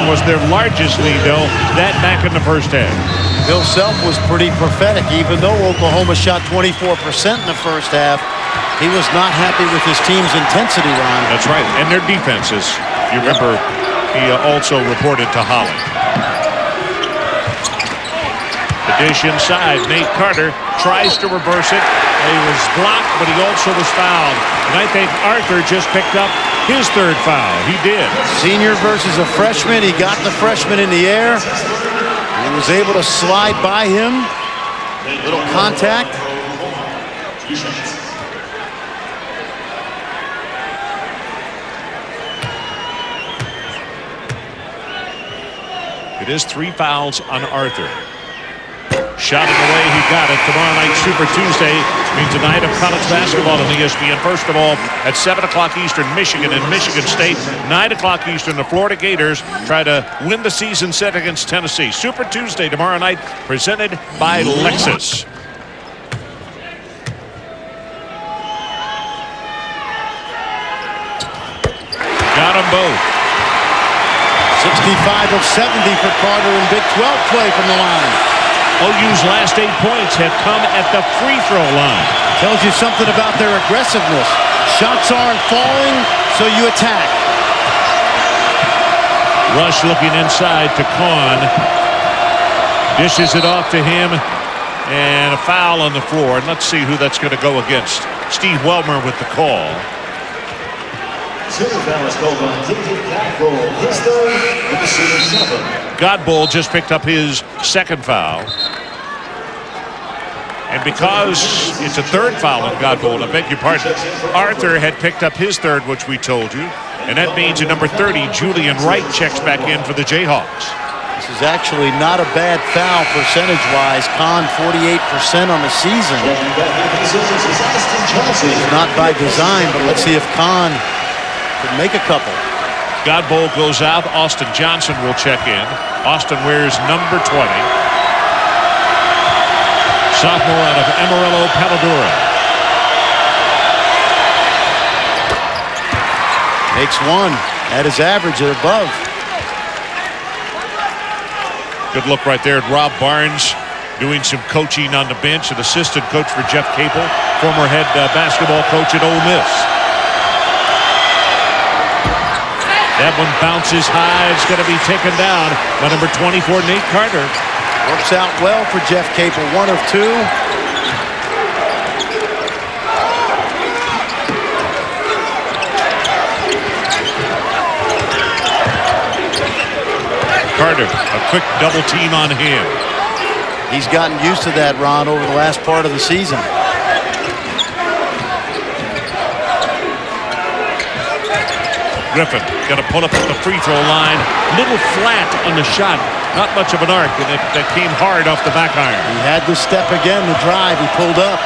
was their largest lead, though. That back in the first half. Bill Self was pretty prophetic. Even though Oklahoma shot 24% in the first half, he was not happy with his team's intensity, Ron. That's right. And their defenses. You remember, he also reported to Holly. The dish inside. Nate Carter tries to reverse it. He was blocked, but he also was fouled. And I think Arthur just picked up his 3rd foul. He did. Senior versus a freshman. He got the freshman in the air. He was able to slide by him. Little contact. It is 3 fouls on Arthur. Shot in the way he got it. Tomorrow night, Super Tuesday, means a night of college basketball on ESPN. First of all, at 7 o'clock Eastern, Michigan and Michigan State. 9 o'clock Eastern, the Florida Gators try to win the season set against Tennessee. Super Tuesday tomorrow night, presented by Lexus. got them both. 65 of 70 for Carter in Big 12 play from the line. OU's last 8 points have come at the free throw line. Tells you something about their aggressiveness. Shots aren't falling, so you attack. Rush looking inside to Kahn. Dishes it off to him. And a foul on the floor. And let's see who that's going to go against. Steve Wellmer with the call. Godbold just picked up his second foul. And because it's a third foul on Godbold, I beg your pardon, Arthur had picked up his third, which we told you. And that means at number 30, Julian Wright checks back in for the Jayhawks. This is actually not a bad foul percentage-wise. Kahn 48% on the season. It's not by design, but let's see if Kahn can make a couple. Godbold goes out. Austin Johnson will check in. Austin wears number 20. Sophomore out of Amarillo, Paladura. Makes one at his average or above. Good look right there at Rob Barnes doing some coaching on the bench, an assistant coach for Jeff Capel, former head basketball coach at Ole Miss. That one bounces high. It's going to be taken down by number 24, Nate Carter. Works out well for Jeff Capel, 1 of 2. Carter, a quick double team on him. He's gotten used to that, Ron, over the last part of the season. Griffin going to pull up at the free throw line. Little flat on the shot. Not much of an arc, and that came hard off the back iron. He had to step again to drive. He pulled up.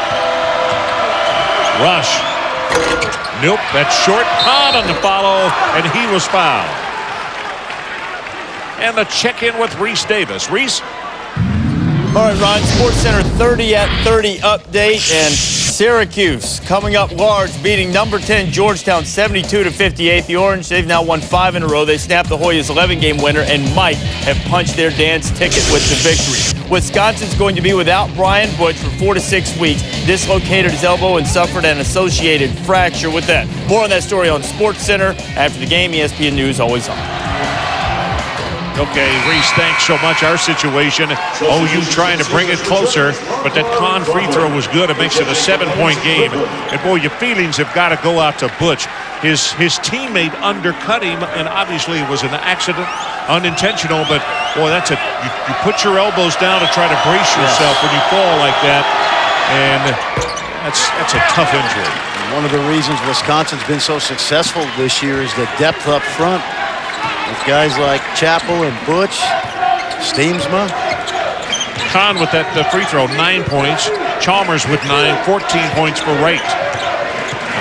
Rush. Nope, that's short. Kahn on the follow, and he was fouled. And the check-in with Reese Davis. Reese? All right, Ron, SportsCenter 30 at 30 update, and Syracuse coming up large, beating number 10 Georgetown 72-58. The Orange, they've now won 5 in a row. They snapped the Hoyas' 11-game winner and might have punched their dance ticket with the victory. Wisconsin's going to be without Brian Butch for 4 to 6 weeks. Dislocated his elbow and suffered an associated fracture with that. More on that story on SportsCenter after the game. ESPN News always on. Okay, Reese, thanks so much. Our situation, OU trying to bring it closer, but that Kahn free throw was good. It makes it a 7-point game. And, boy, your feelings have got to go out to Butch. His teammate undercut him, and obviously it was an accident, unintentional, but, boy, that's you put your elbows down to try to brace yourself when you fall like that, and that's a tough injury. One of the reasons Wisconsin's been so successful this year is the depth up front. With guys like Chappell and Butch, Steamsma. Kahn with that free throw, 9 points. Chalmers with 9, 14 points for Wright.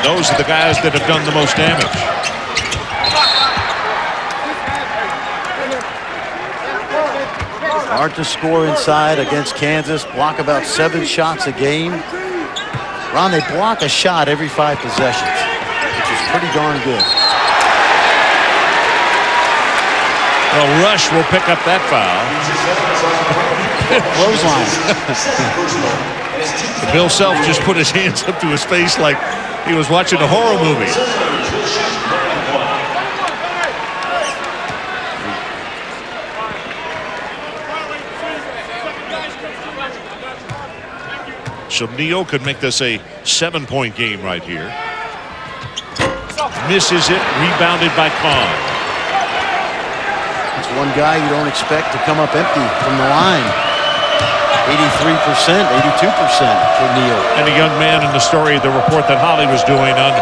Those are the guys that have done the most damage. Hard to score inside against Kansas. Block about 7 shots a game. Ron, they block a shot every 5 possessions, which is pretty darn good. Well, Rush will pick up that foul. Clothesline. Bill Self just put his hands up to his face like he was watching a horror movie. So Neo could make this a 7-point game right here. Misses it, rebounded by Kahn. It's one guy you don't expect to come up empty from the line. 83%, 82% for Neal. And a young man in the story, the report that Holly was doing on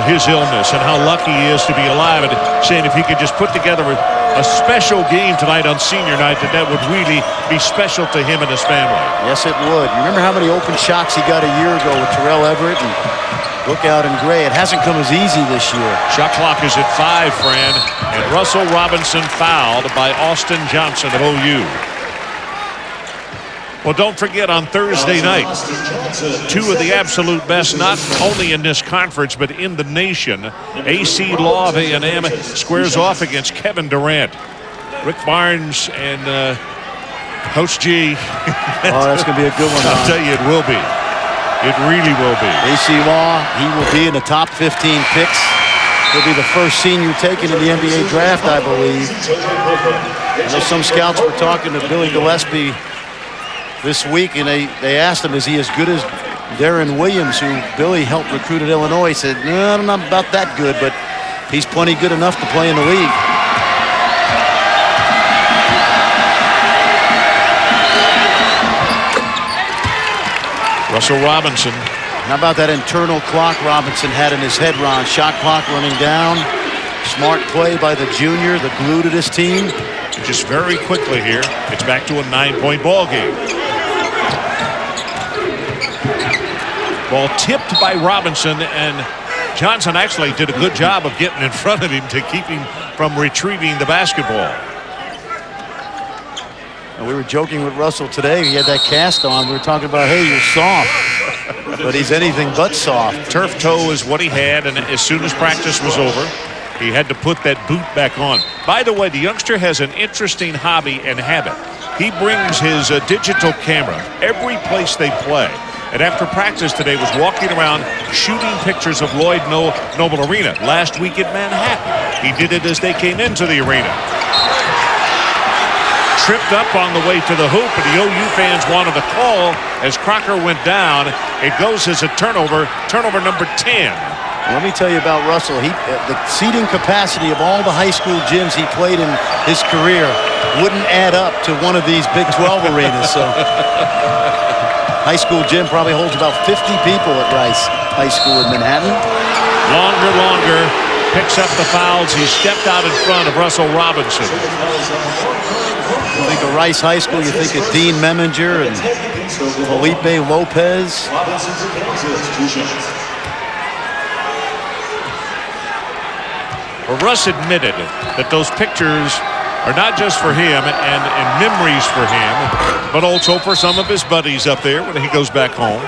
his illness and how lucky he is to be alive, and saying if he could just put together a special game tonight on senior night, that would really be special to him and his family. Yes, it would. You remember how many open shots he got a year ago with Terrell Everett and Lookout and Gray? It hasn't come as easy this year. Shot clock is at 5, Fran, and Russell Robinson fouled by Austin Johnson of OU. Well, don't forget on Thursday night, two of the absolute best, not only in this conference, but in the nation. AC Law of A&M squares off against Kevin Durant. Rick Barnes and Coach G. Oh, that's going to be a good one. I'll tell you, it will be. It really will be. AC Law, he will be in the top 15 picks. He'll be the first senior taken in the NBA draft, I believe. I know some scouts were talking to Billy Gillespie this week, and they asked him, is he as good as Darren Williams, who Billy helped recruit at Illinois? He said, no, I'm not about that good, but he's plenty good enough to play in the league. Russell Robinson. How about that internal clock Robinson had in his head, Ron? Shot clock running down. Smart play by the junior, the glue to this team. Just very quickly here, it's back to a 9-point ball game. Ball tipped by Robinson, and Johnson actually did a good job of getting in front of him to keep him from retrieving the basketball. And we were joking with Russell today. He had that cast on. We were talking about, hey, you're soft. But he's anything but soft. Turf toe is what he had, and as soon as practice was over, he had to put that boot back on. By the way, the youngster has an interesting hobby and habit. He brings his digital camera every place they play. And after practice today was walking around shooting pictures of Lloyd Noble Arena last week in Manhattan. He did it as they came into the arena. Tripped up on the way to the hoop, and the OU fans wanted a call as Crocker went down. It goes as a turnover number 10. Let me tell you about Russell. The seating capacity of all the high school gyms he played in his career wouldn't add up to one of these Big 12 arenas. So, high school gym probably holds about 50 people at Rice High School in Manhattan. Longer, picks up the fouls. He stepped out in front of Russell Robinson. You think of Rice High School, you think of Dean Meminger and Felipe Lopez. Well, Russ admitted that those pictures are not just for him and memories for him, but also for some of his buddies up there when he goes back home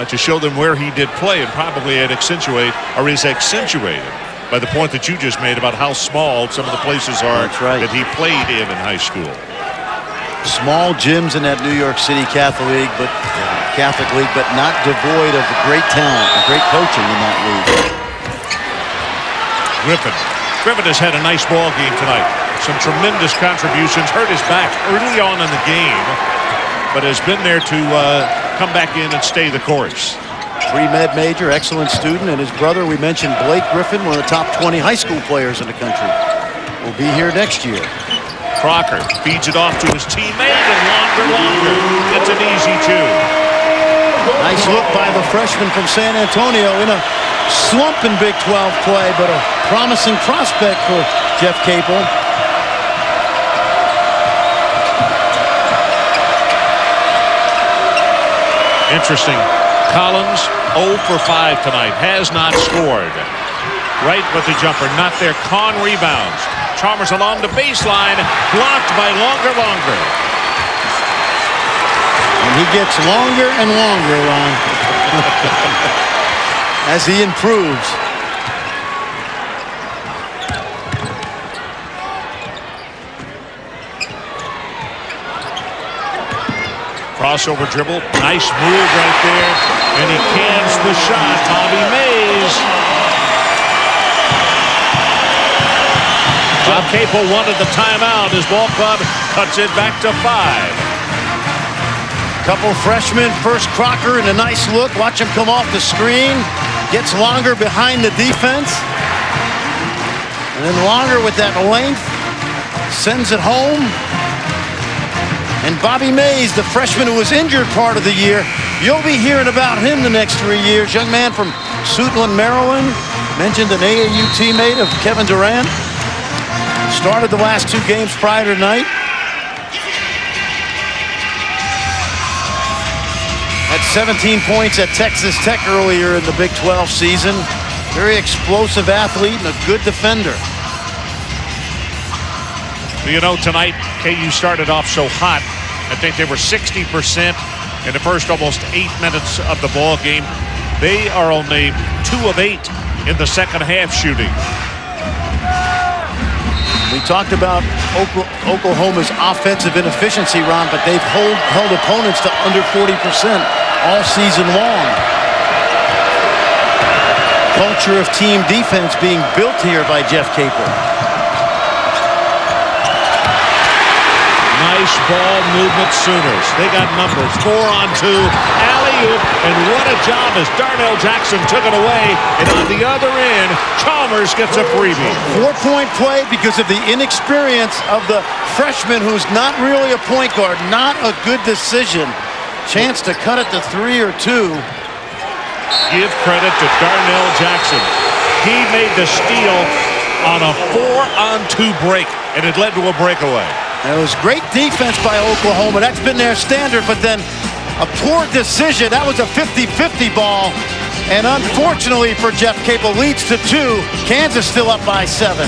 to show them where he did play, and probably is accentuated by the point that you just made about how small some of the places are that he played in high school. Small gyms in that New York City Catholic League, but not devoid of great talent and great coaching in that league. Griffin has had a nice ball game tonight. Some tremendous contributions. Hurt his back early on in the game, but has been there to come back in and stay the course. Pre-med major, excellent student, and his brother, we mentioned Blake Griffin, one of the top 20 high school players in the country, will be here next year. Crocker feeds it off to his teammate, and longer. It's an easy two. Nice look by the freshman from San Antonio in a slump in Big 12 play, but a promising prospect for Jeff Capel. Interesting. Collins 0 for 5 tonight. Has not scored. Right with the jumper. Not there. Kahn rebounds. Chalmers along the baseline. Blocked by Longer. And he gets longer and longer, Ron, as he improves. Crossover dribble. Nice move right there. And he cans the shot. Bobby Mays. Bob Capel wanted the timeout. His ball club cuts it back to 5. Couple freshmen, first Crocker, and a nice look. Watch him come off the screen. Gets Longer behind the defense. And then Longer with that length. Sends it home. And Bobby Mays, the freshman who was injured part of the year, you'll be hearing about him the next 3 years. Young man from Suitland, Maryland. Mentioned an AAU teammate of Kevin Durant. Started the last 2 games prior to tonight. Had 17 points at Texas Tech earlier in the Big 12 season. Very explosive athlete and a good defender. You know, tonight, KU started off so hot. I think they were 60% in the first almost 8 minutes of the ball game. They are only 2 of 8 in the second half shooting. We talked about Oklahoma's offensive inefficiency, Ron, but they've held opponents to under 40% all season long. Culture of team defense being built here by Jeff Capel. Nice ball movement, Sooners. They got numbers. 4-on-2, alley-oop, and what a job as Darnell Jackson took it away. And on the other end, Chalmers gets a freebie. 4-point play because of the inexperience of the freshman who's not really a point guard. Not a good decision. Chance to cut it to 3 or 2. Give credit to Darnell Jackson. He made the steal on a 4-on-2 break, and it led to a breakaway. It was great defense by Oklahoma. That's been their standard, but then a poor decision. That was a 50-50 ball. And unfortunately for Jeff Capel, leads to 2. Kansas still up by 7.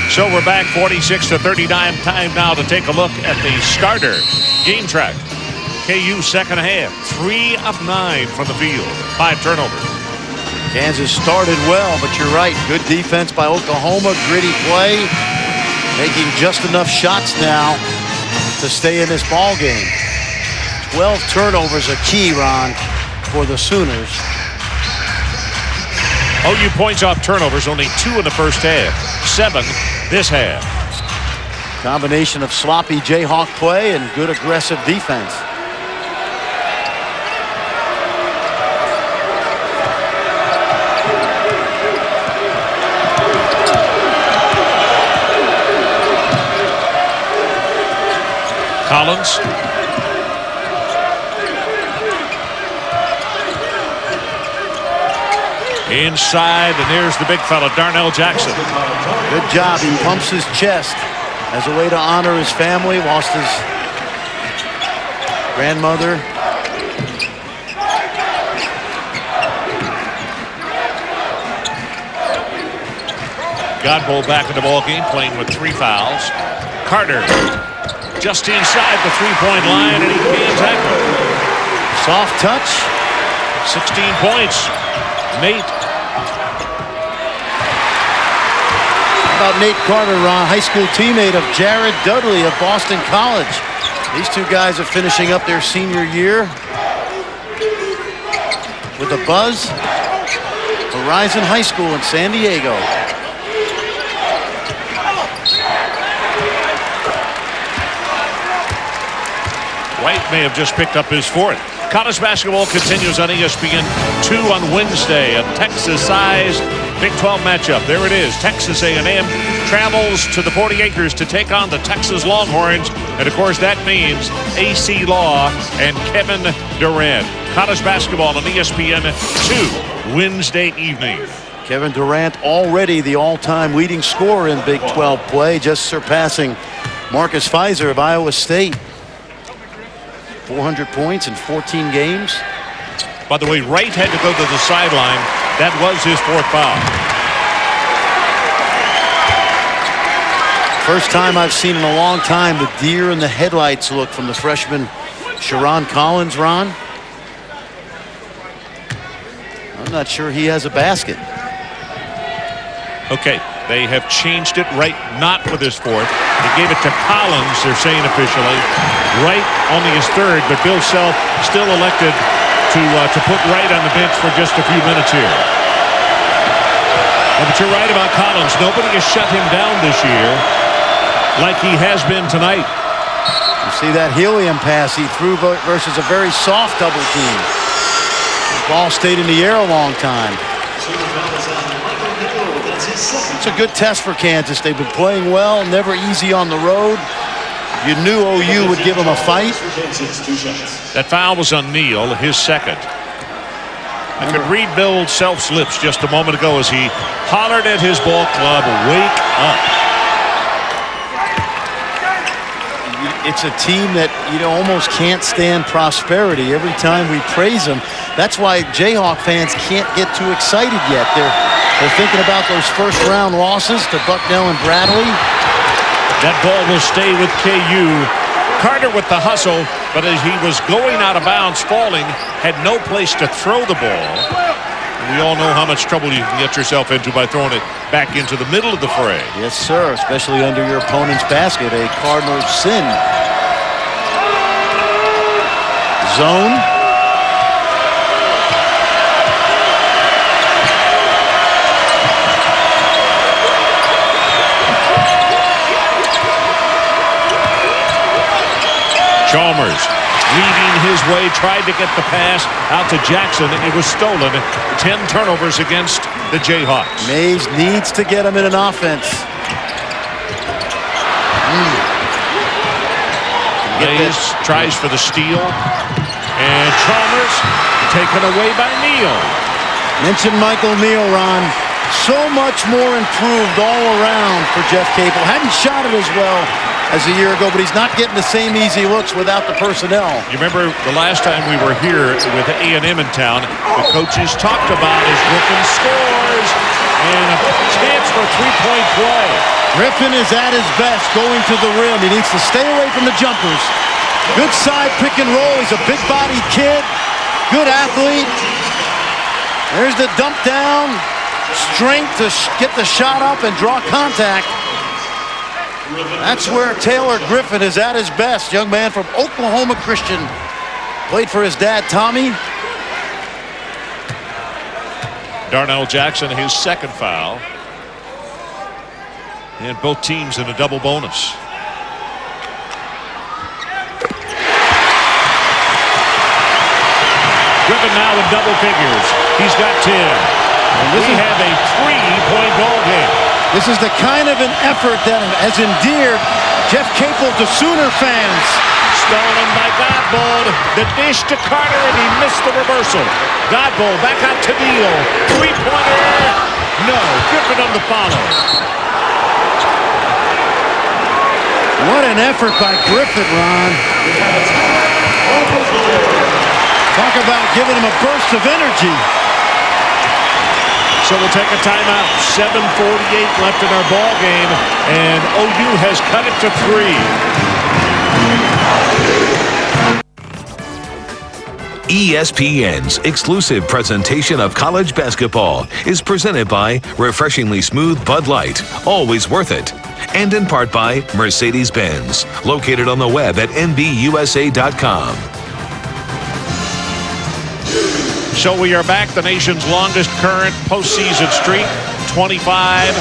So we're back 46-39. Time now to take a look at the starter game track. KU second half, 3 of 9 from the field, 5 turnovers. Kansas started well, but you're right. Good defense by Oklahoma. Gritty play. Making just enough shots now to stay in this ball game. 12 turnovers a key, Ron, for the Sooners. OU points off turnovers, only 2 in the first half. 7 this half. Combination of sloppy Jayhawk play and good aggressive defense. Collins. Inside, and there's the big fella, Darnell Jackson. Good job. He pumps his chest as a way to honor his family. Lost his grandmother. Godbolt back in the ball game, playing with 3 fouls. Carter just inside the 3-point line, and he can't tackle. Soft touch. 16 points. Nate. How about Nate Carter, Ron, high school teammate of Jared Dudley of Boston College. These 2 guys are finishing up their senior year with a buzz. Horizon High School in San Diego. White may have just picked up his 4th. College basketball continues on ESPN 2 on Wednesday. A Texas-sized Big 12 matchup. There it is. Texas A&M travels to the 40 acres to take on the Texas Longhorns. And, of course, that means AC Law and Kevin Durant. College basketball on ESPN 2 Wednesday evening. Kevin Durant already the all-time leading scorer in Big 12 play, just surpassing Marcus Fizer of Iowa State. 400 points in 14 games. By the way, Wright had to go to the sideline. That was his 4th foul. First time I've seen in a long time the deer in the headlights look from the freshman Sharon Collins, Ron. I'm not sure he has a basket. Okay, they have changed it. Wright not with his 4th. They gave it to Collins, they're saying officially. Wright only his 3rd, but Bill Self still elected to put Wright on the bench for just a few minutes here. But you're right about Collins. Nobody has shut him down this year like he has been tonight. You see that helium pass he threw versus a very soft double team. The ball stayed in the air a long time. It's a good test for Kansas. They've been playing well, never easy on the road. You knew OU would give them a fight. That foul was on Neal, his 2nd. I could read Bill Self's lips just a moment ago as he hollered at his ball club, "Wake up." It's a team that almost can't stand prosperity. Every time we praise them, that's why Jayhawk fans can't get too excited yet. They're They're thinking about those first-round losses to Bucknell and Bradley. That ball will stay with KU. Carter with the hustle, but as he was going out of bounds, falling, had no place to throw the ball. And we all know how much trouble you can get yourself into by throwing it back into the middle of the fray. Yes, sir, especially under your opponent's basket, a cardinal sin. Zone. Chalmers weaving his way, tried to get the pass out to Jackson. It was stolen. 10 turnovers against the Jayhawks. Mays needs to get him in an offense. Mays tries for the steal. And Chalmers taken away by Neal. Mention Michael Neal, Ron. So much more improved all around for Jeff Capel. Hadn't shot it as well as a year ago, but he's not getting the same easy looks without the personnel. You remember the last time we were here with A&M in town, the coaches talked about his Griffin scores and a chance for three-point play. Griffin is at his best going to the rim. He needs to stay away from the jumpers. Good side pick and roll. He's a big-bodied kid. Good athlete. There's the dump down. Strength to get the shot up and draw contact. That's where Taylor Griffin is at his best. Young man from Oklahoma Christian. Played for his dad, Tommy. Darnell Jackson, his second foul. And both teams in a double bonus. Griffin now in double figures. He's got 10. And we have a 3-point ball game. This is the kind of an effort that has endeared Jeff Capel to Sooner fans. Stolen by Godbold. The dish to Carter, and he missed the reversal. Godbold back out to Neal. Three-pointer. No. Griffin on the follow. What an effort by Griffin, Ron. Talk about giving him a burst of energy. So we'll take a timeout. 7:48 left in our ball game, and OU has cut it to 3. ESPN's exclusive presentation of college basketball is presented by Refreshingly Smooth Bud Light, always worth it, and in part by Mercedes-Benz, located on the web at nbusa.com. So we are back. The nation's longest current postseason streak, 25.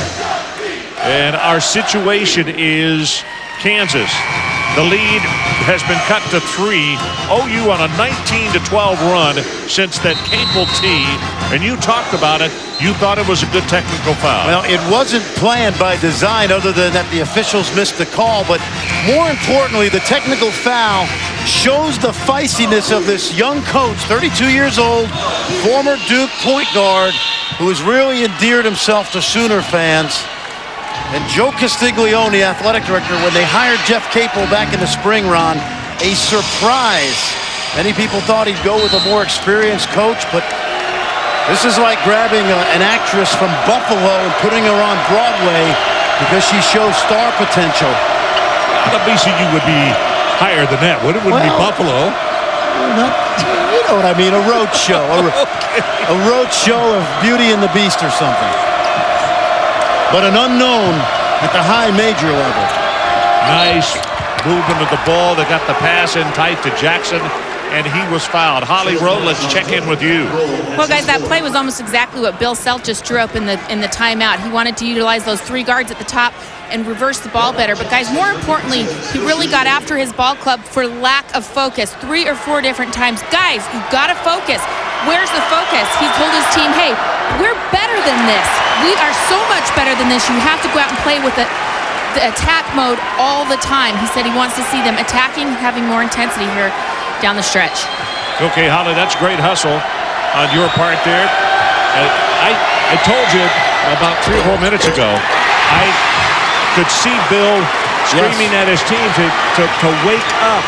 And our situation is Kansas. The lead has been cut to 3. OU on a 19-12 run since that Capel tee. And you talked about it. You thought it was a good technical foul. Well, it wasn't planned by design other than that the officials missed the call. But more importantly, the technical foul shows the feistiness of this young coach, 32 years old, former Duke point guard, who has really endeared himself to Sooner fans. And Joe Castiglione, athletic director, when they hired Jeff Capel back in the spring, Ron, a surprise. Many people thought he'd go with a more experienced coach, but this is like grabbing an actress from Buffalo and putting her on Broadway because she shows star potential. The BCU would be higher than that. Wouldn't be Buffalo. You know what I mean, a road show. A road show of Beauty and the Beast or something. But an unknown at the high major level. Nice movement of the ball. They got the pass in tight to Jackson, and he was fouled. Holly Rowe, let's check in with you. Well, guys, that play was almost exactly what Bill Self just drew up in the timeout. He wanted to utilize those 3 guards at the top and reverse the ball better. But, guys, more importantly, he really got after his ball club for lack of focus 3 or 4 different times. Guys, you've got to focus. Where's the focus? He told his team, hey, we're better than this. We are so much better than this. You have to go out and play with the attack mode all the time. He said he wants to see them attacking, having more intensity here down the stretch. Okay, Holly, that's great hustle on your part there. I told you about 3 or 4 minutes ago, I could see Bill screaming at his team to wake up,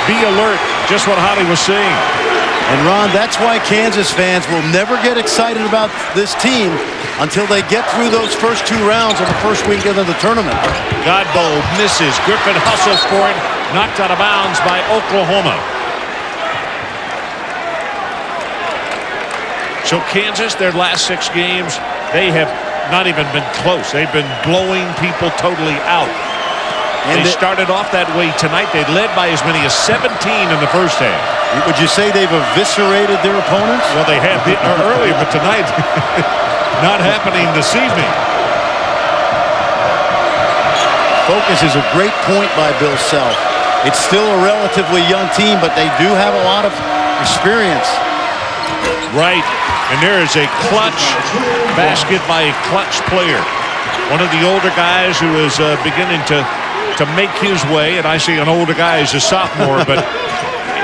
be alert, just what Holly was saying. And Ron, that's why Kansas fans will never get excited about this team until they get through those first 2 rounds of the first weekend of the tournament. Godbolt misses. Griffin hustles for it. Knocked out of bounds by Oklahoma. So Kansas, their last 6 games, they have not even been close. They've been blowing people totally out. And they started off that way tonight. They led by as many as 17 in the first half. Would you say they've eviscerated their opponents? Well, they have earlier, but tonight, not happening this evening. Focus is a great point by Bill Self. It's still a relatively young team, but they do have a lot of experience. Right, and there is a clutch basket by a clutch player. One of the older guys who is beginning to make his way, and I see an older guy as a sophomore, but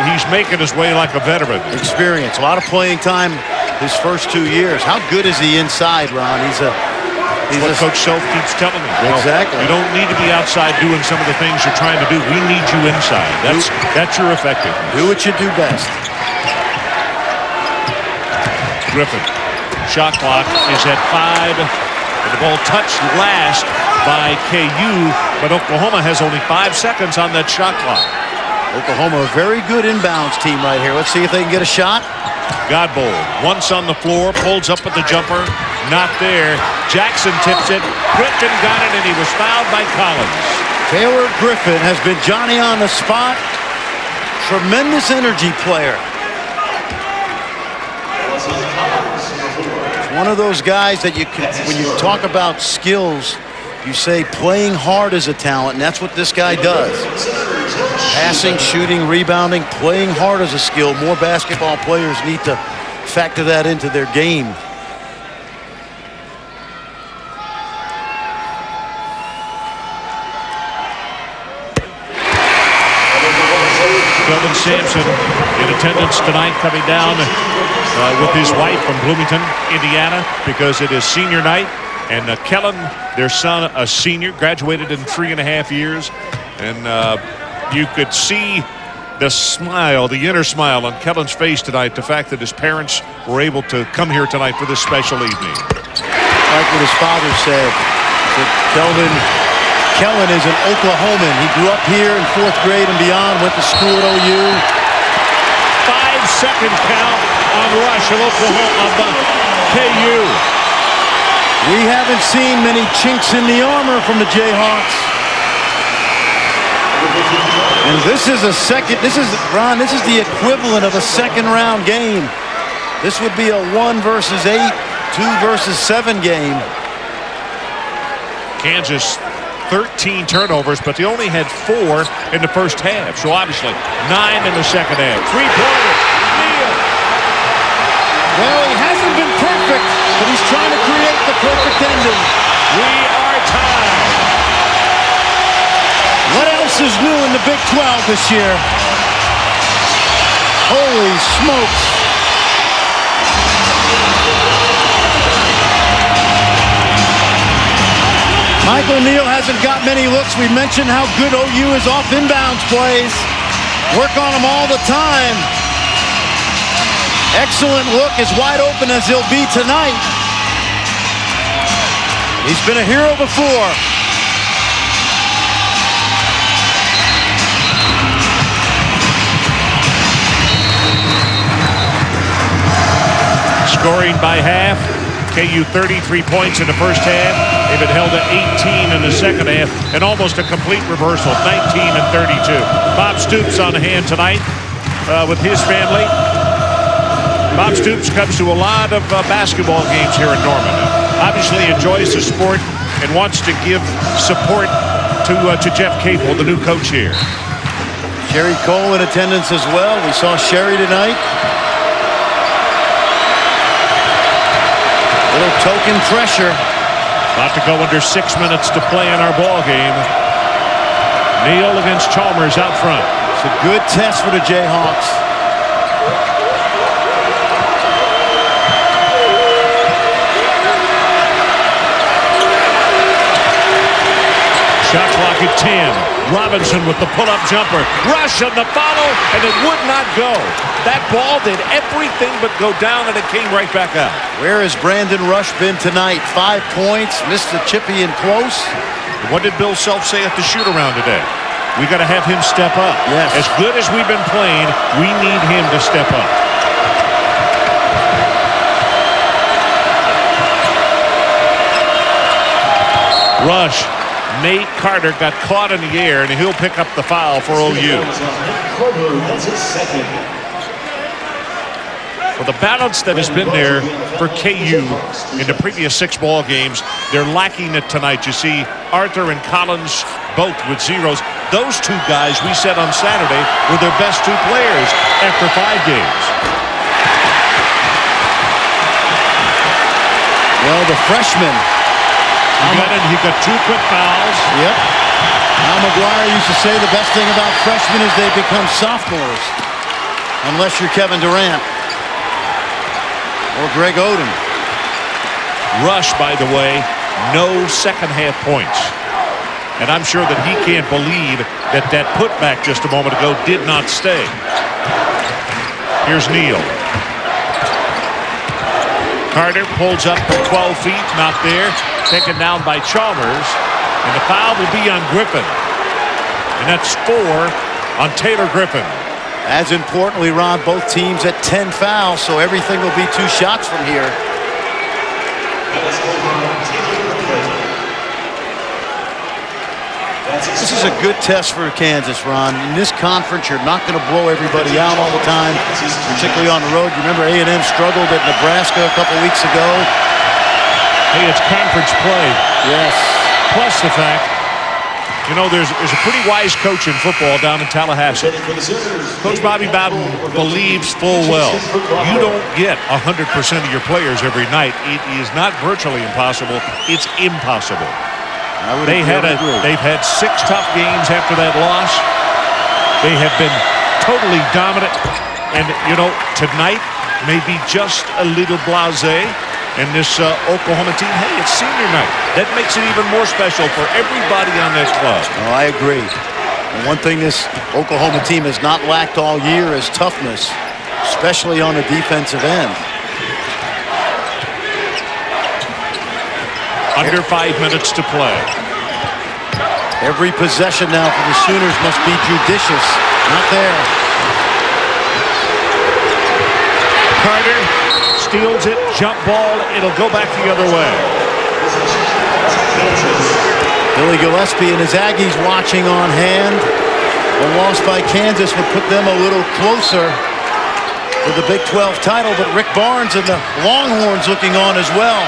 he's making his way like a veteran. Experience, a lot of playing time his first 2 years. How good is he inside, Ron? He's what Coach Self keeps telling me. Exactly. You don't need to be outside doing some of the things you're trying to do. We need you inside. That's your effectiveness. Do what you do best. Griffin. Shot clock is at 5. And the ball touched last by KU, but Oklahoma has only 5 seconds on that shot clock. Oklahoma, a very good inbounds team right here. Let's see if they can get a shot. Godbolt once on the floor, pulls up with the jumper. Not there. Jackson tips it. Griffin got it, and he was fouled by Collins. Taylor Griffin has been Johnny on the spot. Tremendous energy player. One of those guys that you can, when you talk about skills, you say playing hard is a talent, and that's what this guy does. Passing, shooting, rebounding, playing hard is a skill. More basketball players need to factor that into their game. Kelvin Sampson in attendance tonight, coming down with his wife from Bloomington, Indiana, because it is senior night. And Kellen, their son, a senior, graduated in 3.5 years. And you could see the smile, the inner smile on Kellen's face tonight, the fact that his parents were able to come here tonight for this special evening. Like what his father said, that Kellen is an Oklahoman. He grew up here in 4th grade and beyond, went to school at OU. 5-second count on Rush of Oklahoma, KU. We haven't seen many chinks in the armor from the Jayhawks. And this is Ron, this is the equivalent of a second-round game. This would be a 1 versus 8, 2 versus 7 game. Kansas, 13 turnovers, but they only had 4 in the first half. So obviously 9 in the second half. 3-pointer. Well, he hasn't been perfect, but he's trying to create the perfect ending. We are tied. What else is new in the Big 12 this year? Holy smokes. Michael Neal hasn't got many looks. We mentioned how good OU is off inbounds plays. Work on them all the time. Excellent look, as wide open as he'll be tonight. He's been a hero before. Scoring by half. KU 33 points in the first half. They've been held at 18 in the second half, and almost a complete reversal, 19 and 32. Bob Stoops on hand tonight with his family. Bob Stoops comes to a lot of basketball games here in Norman. Obviously enjoys the sport and wants to give support to Jeff Capel, the new coach here. Sherry Cole in attendance as well. We saw Sherry tonight. Little token pressure. About to go under 6 minutes to play in our ball game. Neal against Chalmers out front. It's a good test for the Jayhawks. Shot clock at 10. Robinson with the pull-up jumper. Rush on the follow, and it would not go. That ball did everything but go down, and it came right back out. Where has Brandon Rush been tonight? 5 points, missed the chippy and close. What did Bill Self say at the shoot-around today? We got to have him step up. Yes. As good as we've been playing, we need him to step up. Rush. Nate Carter got caught in the air, and he'll pick up the foul for OU. That's his second. For the balance that has been there for KU in the previous 6 ball games, they're lacking it tonight. You see Arthur and Collins both with zeros. Those 2 guys we said on Saturday were their best 2 players after 5 games. Well, the freshman. He got 2 quick fouls. Yep. Al McGuire used to say the best thing about freshmen is they become sophomores. Unless you're Kevin Durant. Or Greg Oden. Rush, by the way, no second half points. And I'm sure that he can't believe that that putback just a moment ago did not stay. Here's Neal. Carter pulls up from 12 feet, not there. Taken down by Chalmers. And the foul will be on Griffin. And that's 4 on Taylor Griffin. As importantly, Ron, both teams at 10 fouls, so everything will be 2 shots from here. This is a good test for Kansas, Ron. In this conference, you're not going to blow everybody out all the time, particularly on the road. You remember A&M struggled at Nebraska a couple weeks ago. Hey, it's conference play. Yes. Plus the fact, you know, there's a pretty wise coach in football down in Tallahassee. Coach Bobby Bowden believes full well you don't get 100% of your players every night. It is not virtually impossible. It's impossible. They've had 6 tough games after that loss. They have been totally dominant. And, you know, tonight may be just a little blasé. And this Oklahoma team, hey, it's senior night. That makes it even more special for everybody on that club. Oh, I agree. And one thing this Oklahoma team has not lacked all year is toughness, especially on the defensive end. Under 5 minutes to play. Every possession now for the Sooners must be judicious. Not there. Carter steals it, jump ball, it'll go back the other way. Billy Gillespie and his Aggies watching on hand. A loss by Kansas would put them a little closer to the Big 12 title, but Rick Barnes and the Longhorns looking on as well.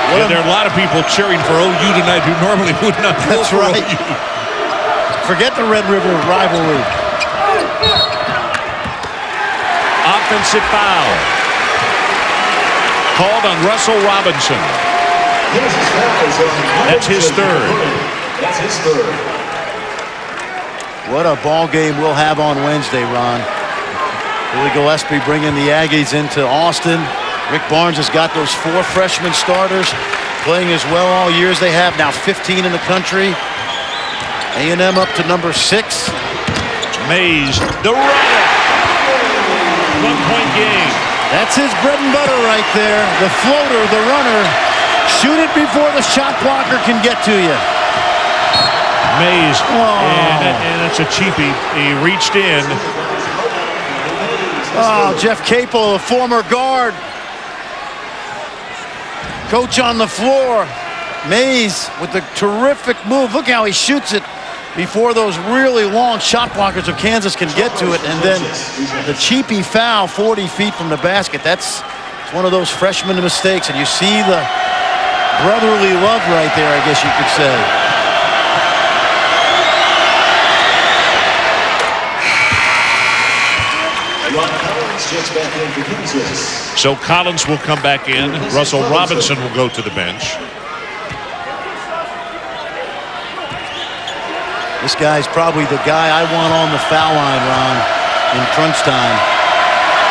Yeah, there are a lot of people cheering for OU tonight who normally would not go for right. OU. Forget the Red River rivalry. Offensive foul. Called on Russell Robinson. That's his third. That's his third. What a ball game we'll have on Wednesday, Ron. Billy Gillespie bringing the Aggies into Austin. Rick Barnes has got those 4 freshman starters playing as well all year as they have. Now 15 in the country. A&M up to number 6. Mays, the runner. 1-point game. That's his bread and butter right there. The floater, the runner. Shoot it before the shot blocker can get to you. Mays, Oh. and it's a cheapie. He reached in. Oh, Jeff Capel, a former guard. Coach on the floor. Mays with a terrific move. Look how he shoots it before those really long shot blockers of Kansas can get to it. And then the cheapie foul 40 feet from the basket. That's one of those freshman mistakes. And you see the brotherly love right there, I guess you could say. So Collins will come back in. Russell Robinson will go to the bench. This guy's probably the guy I want on the foul line, Ron, in crunch time.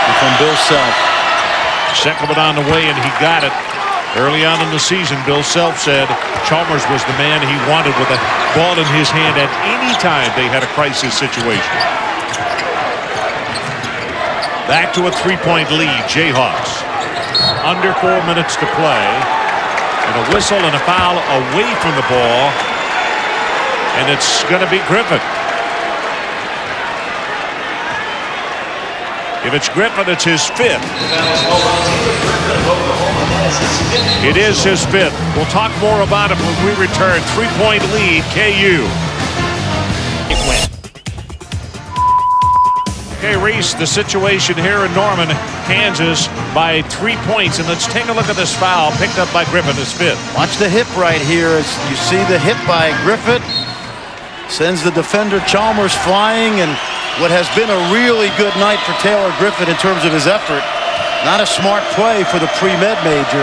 And from Bill Self. Second one on the way, and he got it. Early on in the season, Bill Self said Chalmers was the man he wanted with a ball in his hand at any time they had a crisis situation. Back to a 3-point lead, Jayhawks. Under 4 minutes to play. And a whistle and a foul away from the ball. And it's going to be Griffin. If it's Griffin, it's his 5th. It is his 5th. We'll talk more about it when we return. 3-point lead, KU. Okay, Reese, the situation here in Norman, Kansas, by 3 points. And let's take a look at this foul picked up by Griffin, his 5th. Watch the hip right here as you see the hit by Griffin. Sends the defender Chalmers flying, and what has been a really good night for Taylor Griffin in terms of his effort. Not a smart play for the pre-med major.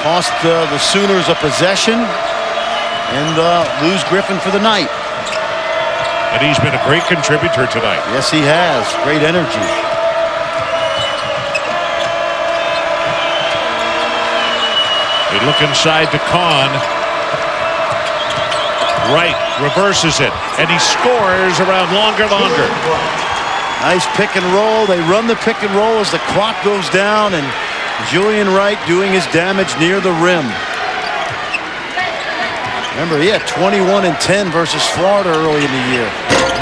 Cost the Sooners a possession and lose Griffin for the night. And he's been a great contributor tonight. Yes, he has. Great energy. They look inside to Kahn. Right, reverses it, and he scores around longer. Nice pick and roll. They run the pick and roll as the clock goes down, and Julian Wright doing his damage near the rim. Remember, he had 21 and 10 versus Florida early in the year.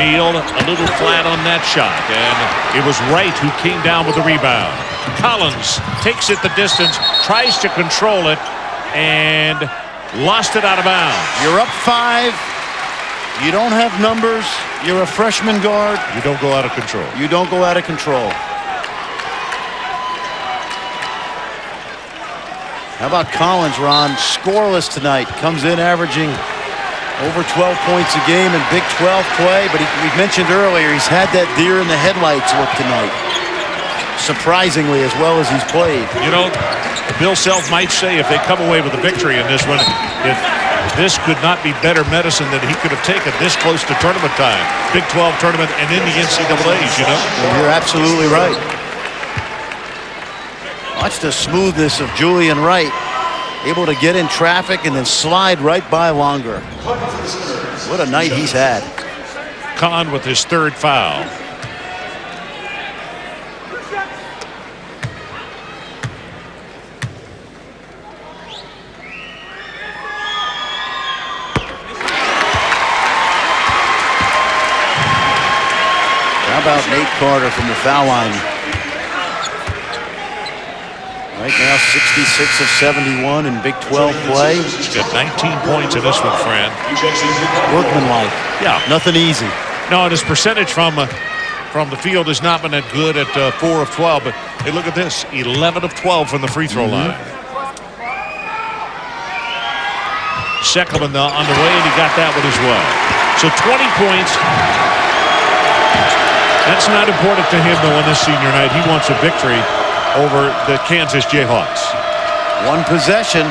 Neal a little flat on that shot, and it was Wright who came down with the rebound. Collins takes it the distance, tries to control it, and lost it out of bounds. You're up 5. You don't have numbers. You're a freshman guard. You don't go out of control. You don't go out of control. How about Collins, Ron? Scoreless tonight. Comes in averaging over 12 points a game in Big 12 play, but we mentioned earlier he's had that deer in the headlights look tonight. Surprisingly, as well as he's played. You know, Bill Self might say if they come away with a victory in this one, if this could not be better medicine than he could have taken this close to tournament time. Big 12 tournament and in the NCAAs, you know? Well, you're absolutely right. Watch the smoothness of Julian Wright. Able to get in traffic and then slide right by Longer. What a night he's had. Kahn with his 3rd foul. How about Nate Carter from the foul line? Right now, 66 of 71 in Big 12 play. He's got 19 points in this one, Fran. Workmanlike. Yeah. Nothing easy. No, and his percentage from the field has not been that good at 4 of 12. But hey, look at this. 11 of 12 from the free throw line. Seckelman on the way, and he got that one as well. So 20 points. That's not important to him, though, on this senior night. He wants a victory over the Kansas Jayhawks. One possession.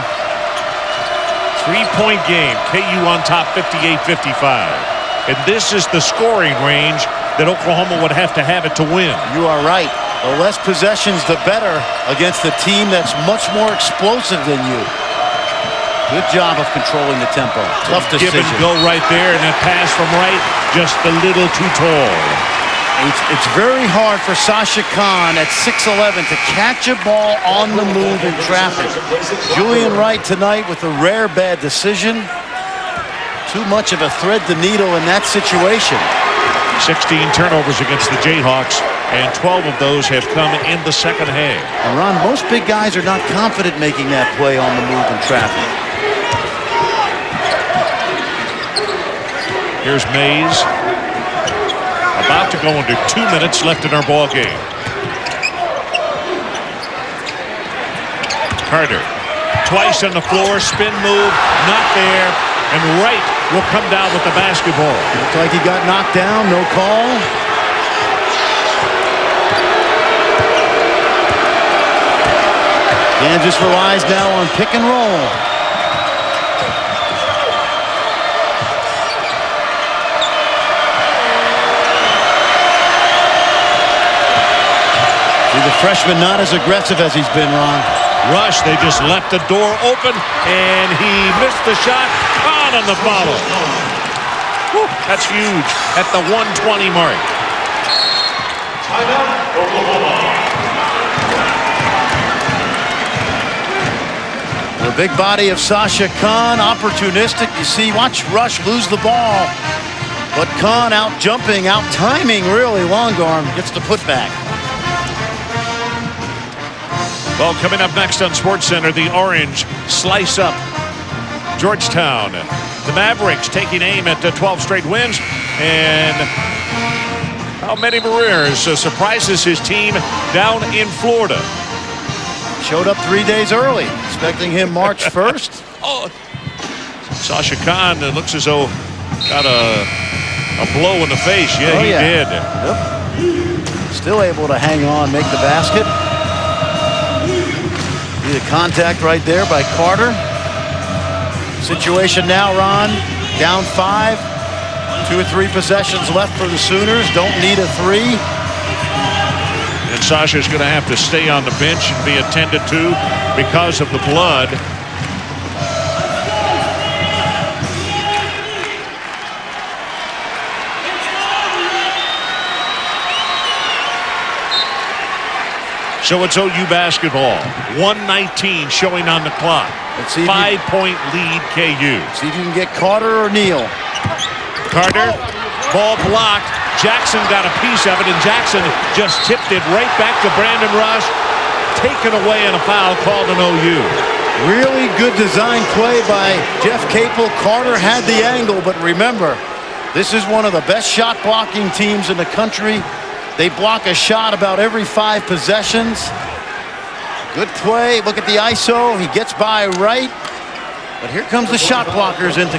3-point game. KU on top 58-55. And this is the scoring range that Oklahoma would have to have it to win. You are right. The less possessions, the better against a team that's much more explosive than you. Good job of controlling the tempo. Tough decision. Give and go right there, and that pass from Wright just a little too tall. It's very hard for Sasha Khan at 6'11" to catch a ball on the move in traffic. Julian Wright tonight with a rare bad decision. Too much of a thread the needle in that situation. 16 turnovers against the Jayhawks, and 12 of those have come in the second half. And Ron, most big guys are not confident making that play on the move in traffic. Here's Mays. About to go into 2 minutes left in our ball game. Carter, twice on the floor, spin move, not there, and Wright will come down with the basketball. Looks like he got knocked down, no call. Kansas relies now on pick and roll. The freshman not as aggressive as he's been, Ron. Rush, they just left the door open, and he missed the shot. On the follow. Whew, that's huge at the 120 mark. The big body of Sasha Khan, opportunistic. You see, watch Rush lose the ball. But Khan out jumping, out timing, really. Longarm gets the putback. Well, coming up next on SportsCenter, the Orange slice up Georgetown. The Mavericks taking aim at 12 straight wins. And how Manny Barreras surprises his team down in Florida. Showed up 3 days early, expecting him March 1st. Oh, Sasha Khan, it looks as though got a blow in the face. Yeah, he did. Yep. Still able to hang on, make the basket. See the contact right there by Carter. Situation now, Ron, down 5. 2 or 3 possessions left for the Sooners. Don't need a 3. And Sasha's going to have to stay on the bench and be attended to because of the blood. So it's OU basketball. 1:19 showing on the clock. 5-point lead KU. See if you can get Carter or Neal. Carter, ball blocked. Jackson got a piece of it, and Jackson just tipped it right back to Brandon Rush. Taken away and a foul called an OU. Really good design play by Jeff Capel. Carter had the angle, but remember, this is one of the best shot blocking teams in the country. They block a shot about every 5 possessions. Good play. Look at the ISO. He gets by right. But here comes the shot blockers into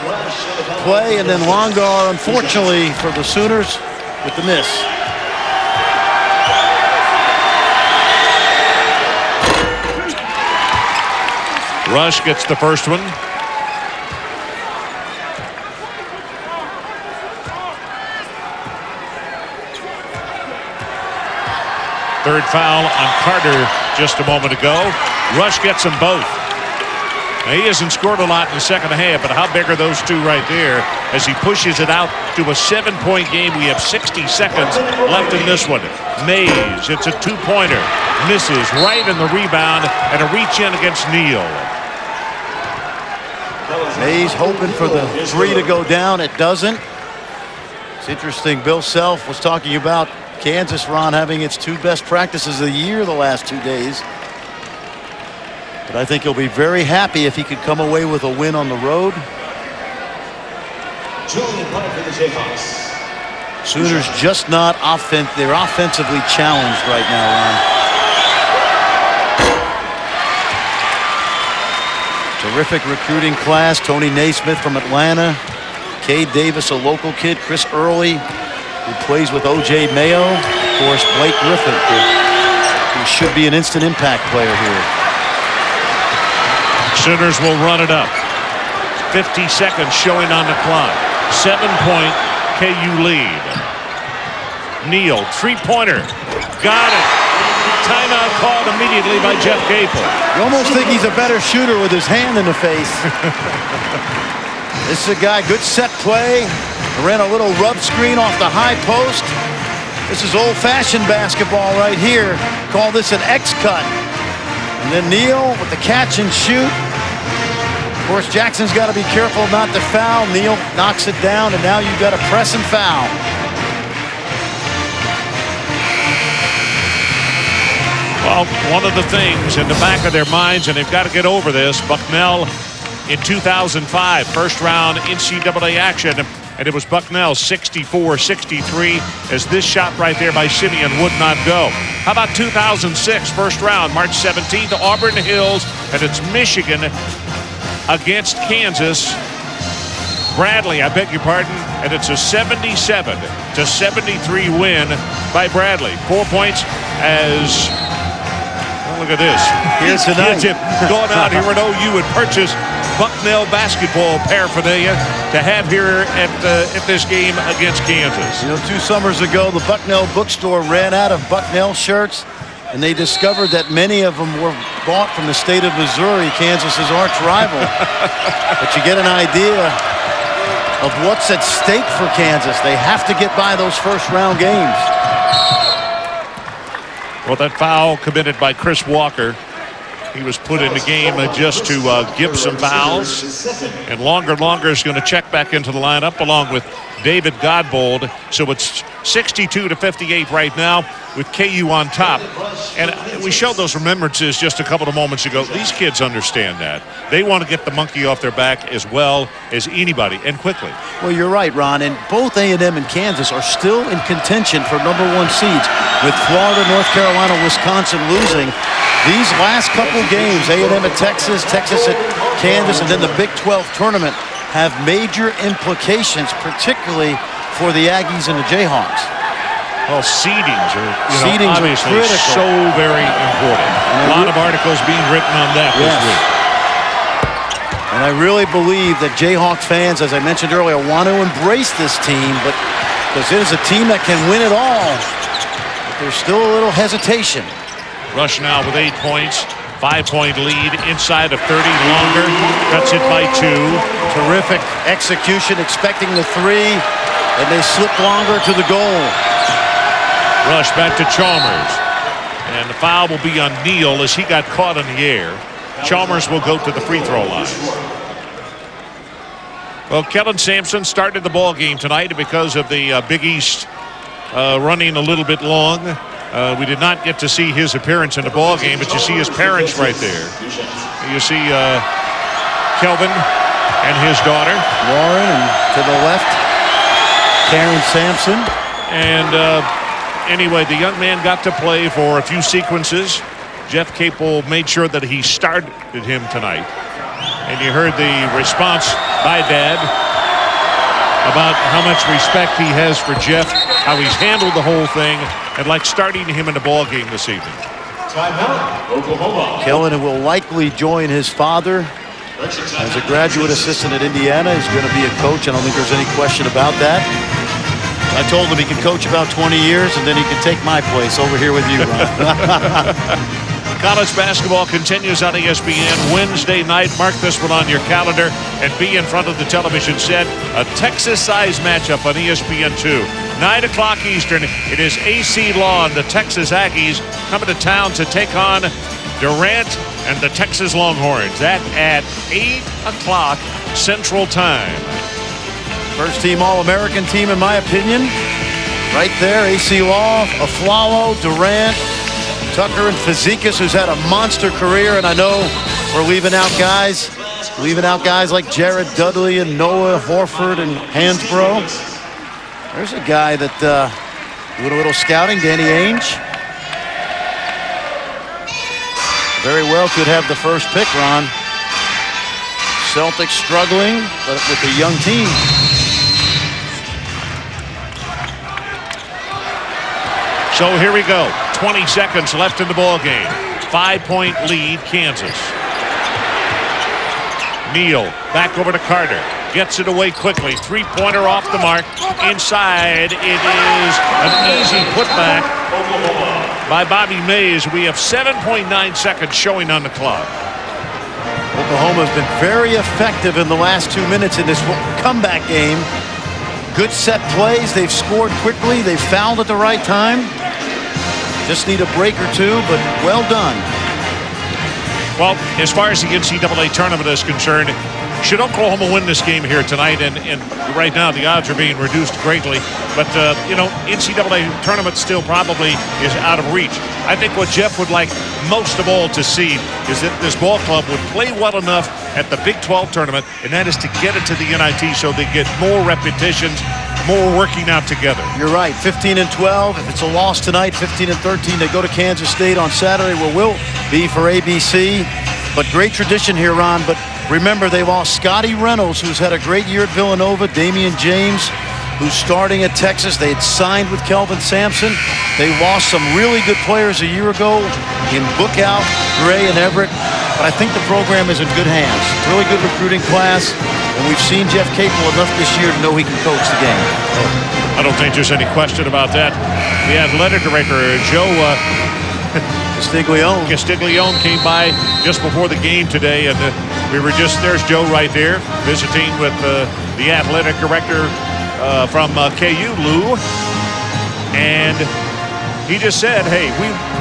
play, and then Longar, unfortunately for the Sooners, with the miss. Rush gets the first one. Third foul on Carter just a moment ago. Rush gets them both. Now, he hasn't scored a lot in the second half, but how big are those two right there as he pushes it out to a 7-point game? We have 60 seconds left in this one. Mays, it's a 2-pointer. Misses right in the rebound and a reach in against Neal. Mays hoping for the 3 to go down. It doesn't. It's interesting. Bill Self was talking about Kansas, Ron, having its 2 best practices of the year the last 2 days. But I think he'll be very happy if he could come away with a win on the road. Sooners just not they're offensively challenged right now, Ron. Terrific recruiting class. Tony Naismith from Atlanta. Cade Davis, a local kid. Chris Early, who plays with O.J. Mayo. Of course, Blake Griffin, who should be an instant impact player here. Sooners will run it up. 50 seconds showing on the clock. 7-point KU lead. Neal, 3-pointer. Got it. Timeout called immediately by Jeff Capel. You almost think he's a better shooter with his hand in the face. This is a guy, good set play. Ran a little rub screen off the high post. This is old-fashioned basketball right here. Call this an X-cut. And then Neal with the catch and shoot. Of course, Jackson's got to be careful not to foul. Neal knocks it down, and now you've got to press and foul. Well, one of the things in the back of their minds, and they've got to get over this, Bucknell in 2005, first round NCAA action, and it was Bucknell 64-63 as this shot right there by Simeon would not go. How about 2006, first round, March 17th, Auburn Hills, and it's Michigan against Kansas. Bradley, I beg your pardon, and it's a 77-73 win by Bradley. 4 points as, well, look at this. Here's kids have gone out here at OU and purchased Bucknell basketball paraphernalia to have here at this game against Kansas. You know, 2 summers ago, the Bucknell bookstore ran out of Bucknell shirts, and they discovered that many of them were bought from the state of Missouri, Kansas's arch rival. But you get an idea of what's at stake for Kansas. They have to get by those first-round games. Well, that foul committed by Chris Walker. He was put in the game just to give some fouls. And Longer is going to check back into the lineup along with David Godbold. So it's 62-58 right now with KU on top. And we showed those remembrances just a couple of moments ago. These kids understand that. They want to get the monkey off their back as well as anybody, and quickly. Well, you're right, Ron. And both A&M and Kansas are still in contention for #1 seeds. With Florida, North Carolina, Wisconsin losing, these last couple games, A&M at Texas, Texas at Kansas, and then the Big 12 tournament have major implications, particularly for the Aggies and the Jayhawks. Well, seedings are, Seedings are obviously critical. so very important. A lot of articles being written on that this week. And I really believe that Jayhawk fans, as I mentioned earlier, want to embrace this team, but because it is a team that can win it all, but there's still a little hesitation. Rush now with 8 points. 5-point lead inside of 30. Longer cuts it by 2. Terrific execution, expecting the 3, and they slip Longer to the goal. Rush back to Chalmers. And the foul will be on Neal as he got caught in the air. Chalmers will go to the free throw line. Well, Kellen Sampson started the ball game tonight because of the Big East running a little bit long. We did not get to see his appearance in the ball game, but you see his parents right there. You see Kelvin and his daughter. Lauren, and to the left, Karen Sampson. And anyway, the young man got to play for a few sequences. Jeff Capel made sure that he started him tonight. And you heard the response by Dad about how much respect he has for Jeff, how he's handled the whole thing, and like starting him in the ball game this evening. Timeout, Oklahoma. Kellen will likely join his father as a graduate assistant at Indiana. He's going to be a coach. I don't think there's any question about that. I told him he could coach about 20 years, and then he could take my place over here with you, Ron. College basketball continues on ESPN Wednesday night. Mark this one on your calendar and be in front of the television set. A Texas-sized matchup on ESPN2. 9 o'clock Eastern. It is AC Law and the Texas Aggies coming to town to take on Durant and the Texas Longhorns. That at 8 o'clock Central Time. First team All-American team, in my opinion. Right there, AC Law, Aflalo, Durant, Tucker, and Fazekas, who's had a monster career. And I know we're leaving out guys like Jared Dudley and Noah Horford and Hansbrough. There's a guy that doing a little scouting, Danny Ainge. Very well could have the first pick, Ron. Celtics struggling, but with a young team. So here we go. 20 seconds left in the ball game. 5-point lead, Kansas. Neal back over to Carter. Gets it away quickly. Three-pointer off the mark. Inside, it is an easy putback by Bobby Mays. We have 7.9 seconds showing on the clock. Oklahoma has been very effective in the last 2 minutes in this comeback game. Good set plays. They've scored quickly. They've fouled at the right time. Just need a break or two, but well done. Well, as far as the NCAA tournament is concerned, should Oklahoma win this game here tonight, and right now the odds are being reduced greatly, but, NCAA tournament still probably is out of reach. I think what Jeff would like most of all to see is that this ball club would play well enough at the Big 12 tournament, and that is to get it to the NIT so they get more repetitions, more working out together. You're right, 15-12. If it's a loss tonight, 15-13, they go to Kansas State on Saturday, where we'll be for ABC. But great tradition here, Ron. But remember, they lost Scotty Reynolds, who's had a great year at Villanova, Damian James, who's starting at Texas. They had signed with Kelvin Sampson. They lost some really good players a year ago in Bookout, Gray, and Everett. But I think the program is in good hands. Really good recruiting class. And we've seen Jeff Capel enough this year to know he can coach the game. I don't think there's any question about that. The athletic director, Joe Castiglione came by just before the game today, and there's Joe right there visiting with the athletic director from KU, Lou, and he just said, hey,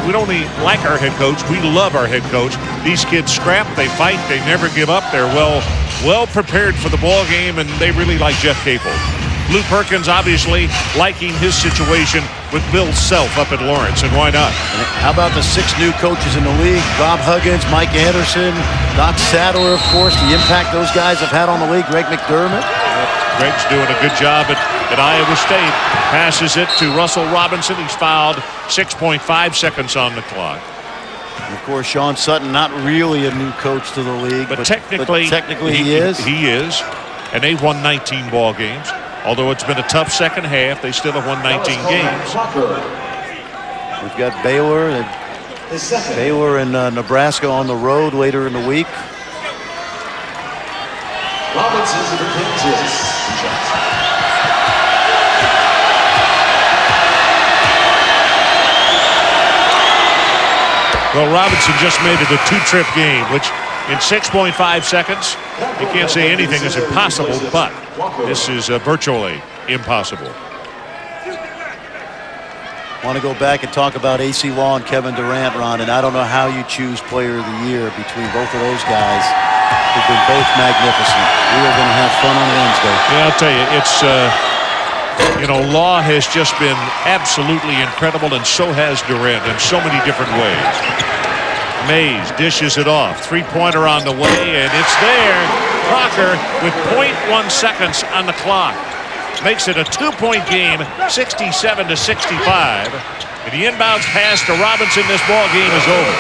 we don't only like our head coach, we love our head coach. These kids scrap, they fight, they never give up. They're well prepared for the ball game, and they really like Jeff Capel. Lou Perkins obviously liking his situation with Bill Self up at Lawrence, and why not? How about the 6 new coaches in the league? Bob Huggins, Mike Anderson, Doc Sadler, of course. The impact those guys have had on the league. Greg McDermott. Greg's doing a good job at Iowa State. Passes it to Russell Robinson. He's fouled. 6.5 seconds on the clock. And of course, Sean Sutton, not really a new coach to the league. But technically he is. He is. And they've won 19 ball games. Although it's been a tough second half, they still have won 19 games. We've got Baylor and Nebraska on the road later in the week. Robinson for Kansas. Well, Robinson just made it a 2-trip game, which in 6.5 seconds, you can't say anything is impossible, but this is virtually impossible. I want to go back and talk about A.C. Law and Kevin Durant, Ron, and I don't know how you choose player of the year between both of those guys. They've been both magnificent. We are going to have fun on Wednesday. Yeah, I'll tell you, it's, Law has just been absolutely incredible, and so has Durant in so many different ways. Mays dishes it off. 3-pointer on the way, and it's there. Crocker with 0.1 seconds on the clock. Makes it a 2-point game, 67-65. And the inbounds pass to Robinson. This ball game is over.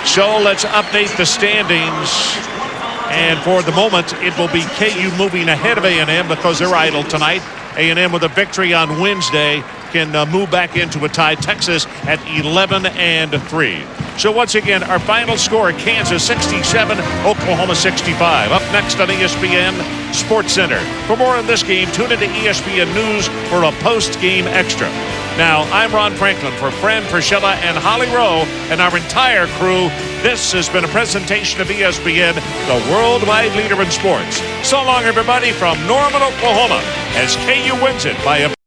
So let's update the standings. And for the moment, it will be KU moving ahead of A&M because they're idle tonight. A&M with a victory on Wednesday can move back into a tie. Texas at 11-3. So once again, our final score, Kansas 67, Oklahoma 65. Up next on ESPN Sports Center. For more on this game, tune into ESPN News for a post-game extra. Now, I'm Ron Franklin for Fran Fraschilla and Holly Rowe and our entire crew. This has been a presentation of ESPN, the worldwide leader in sports. So long, everybody, from Norman, Oklahoma, as KU wins it by a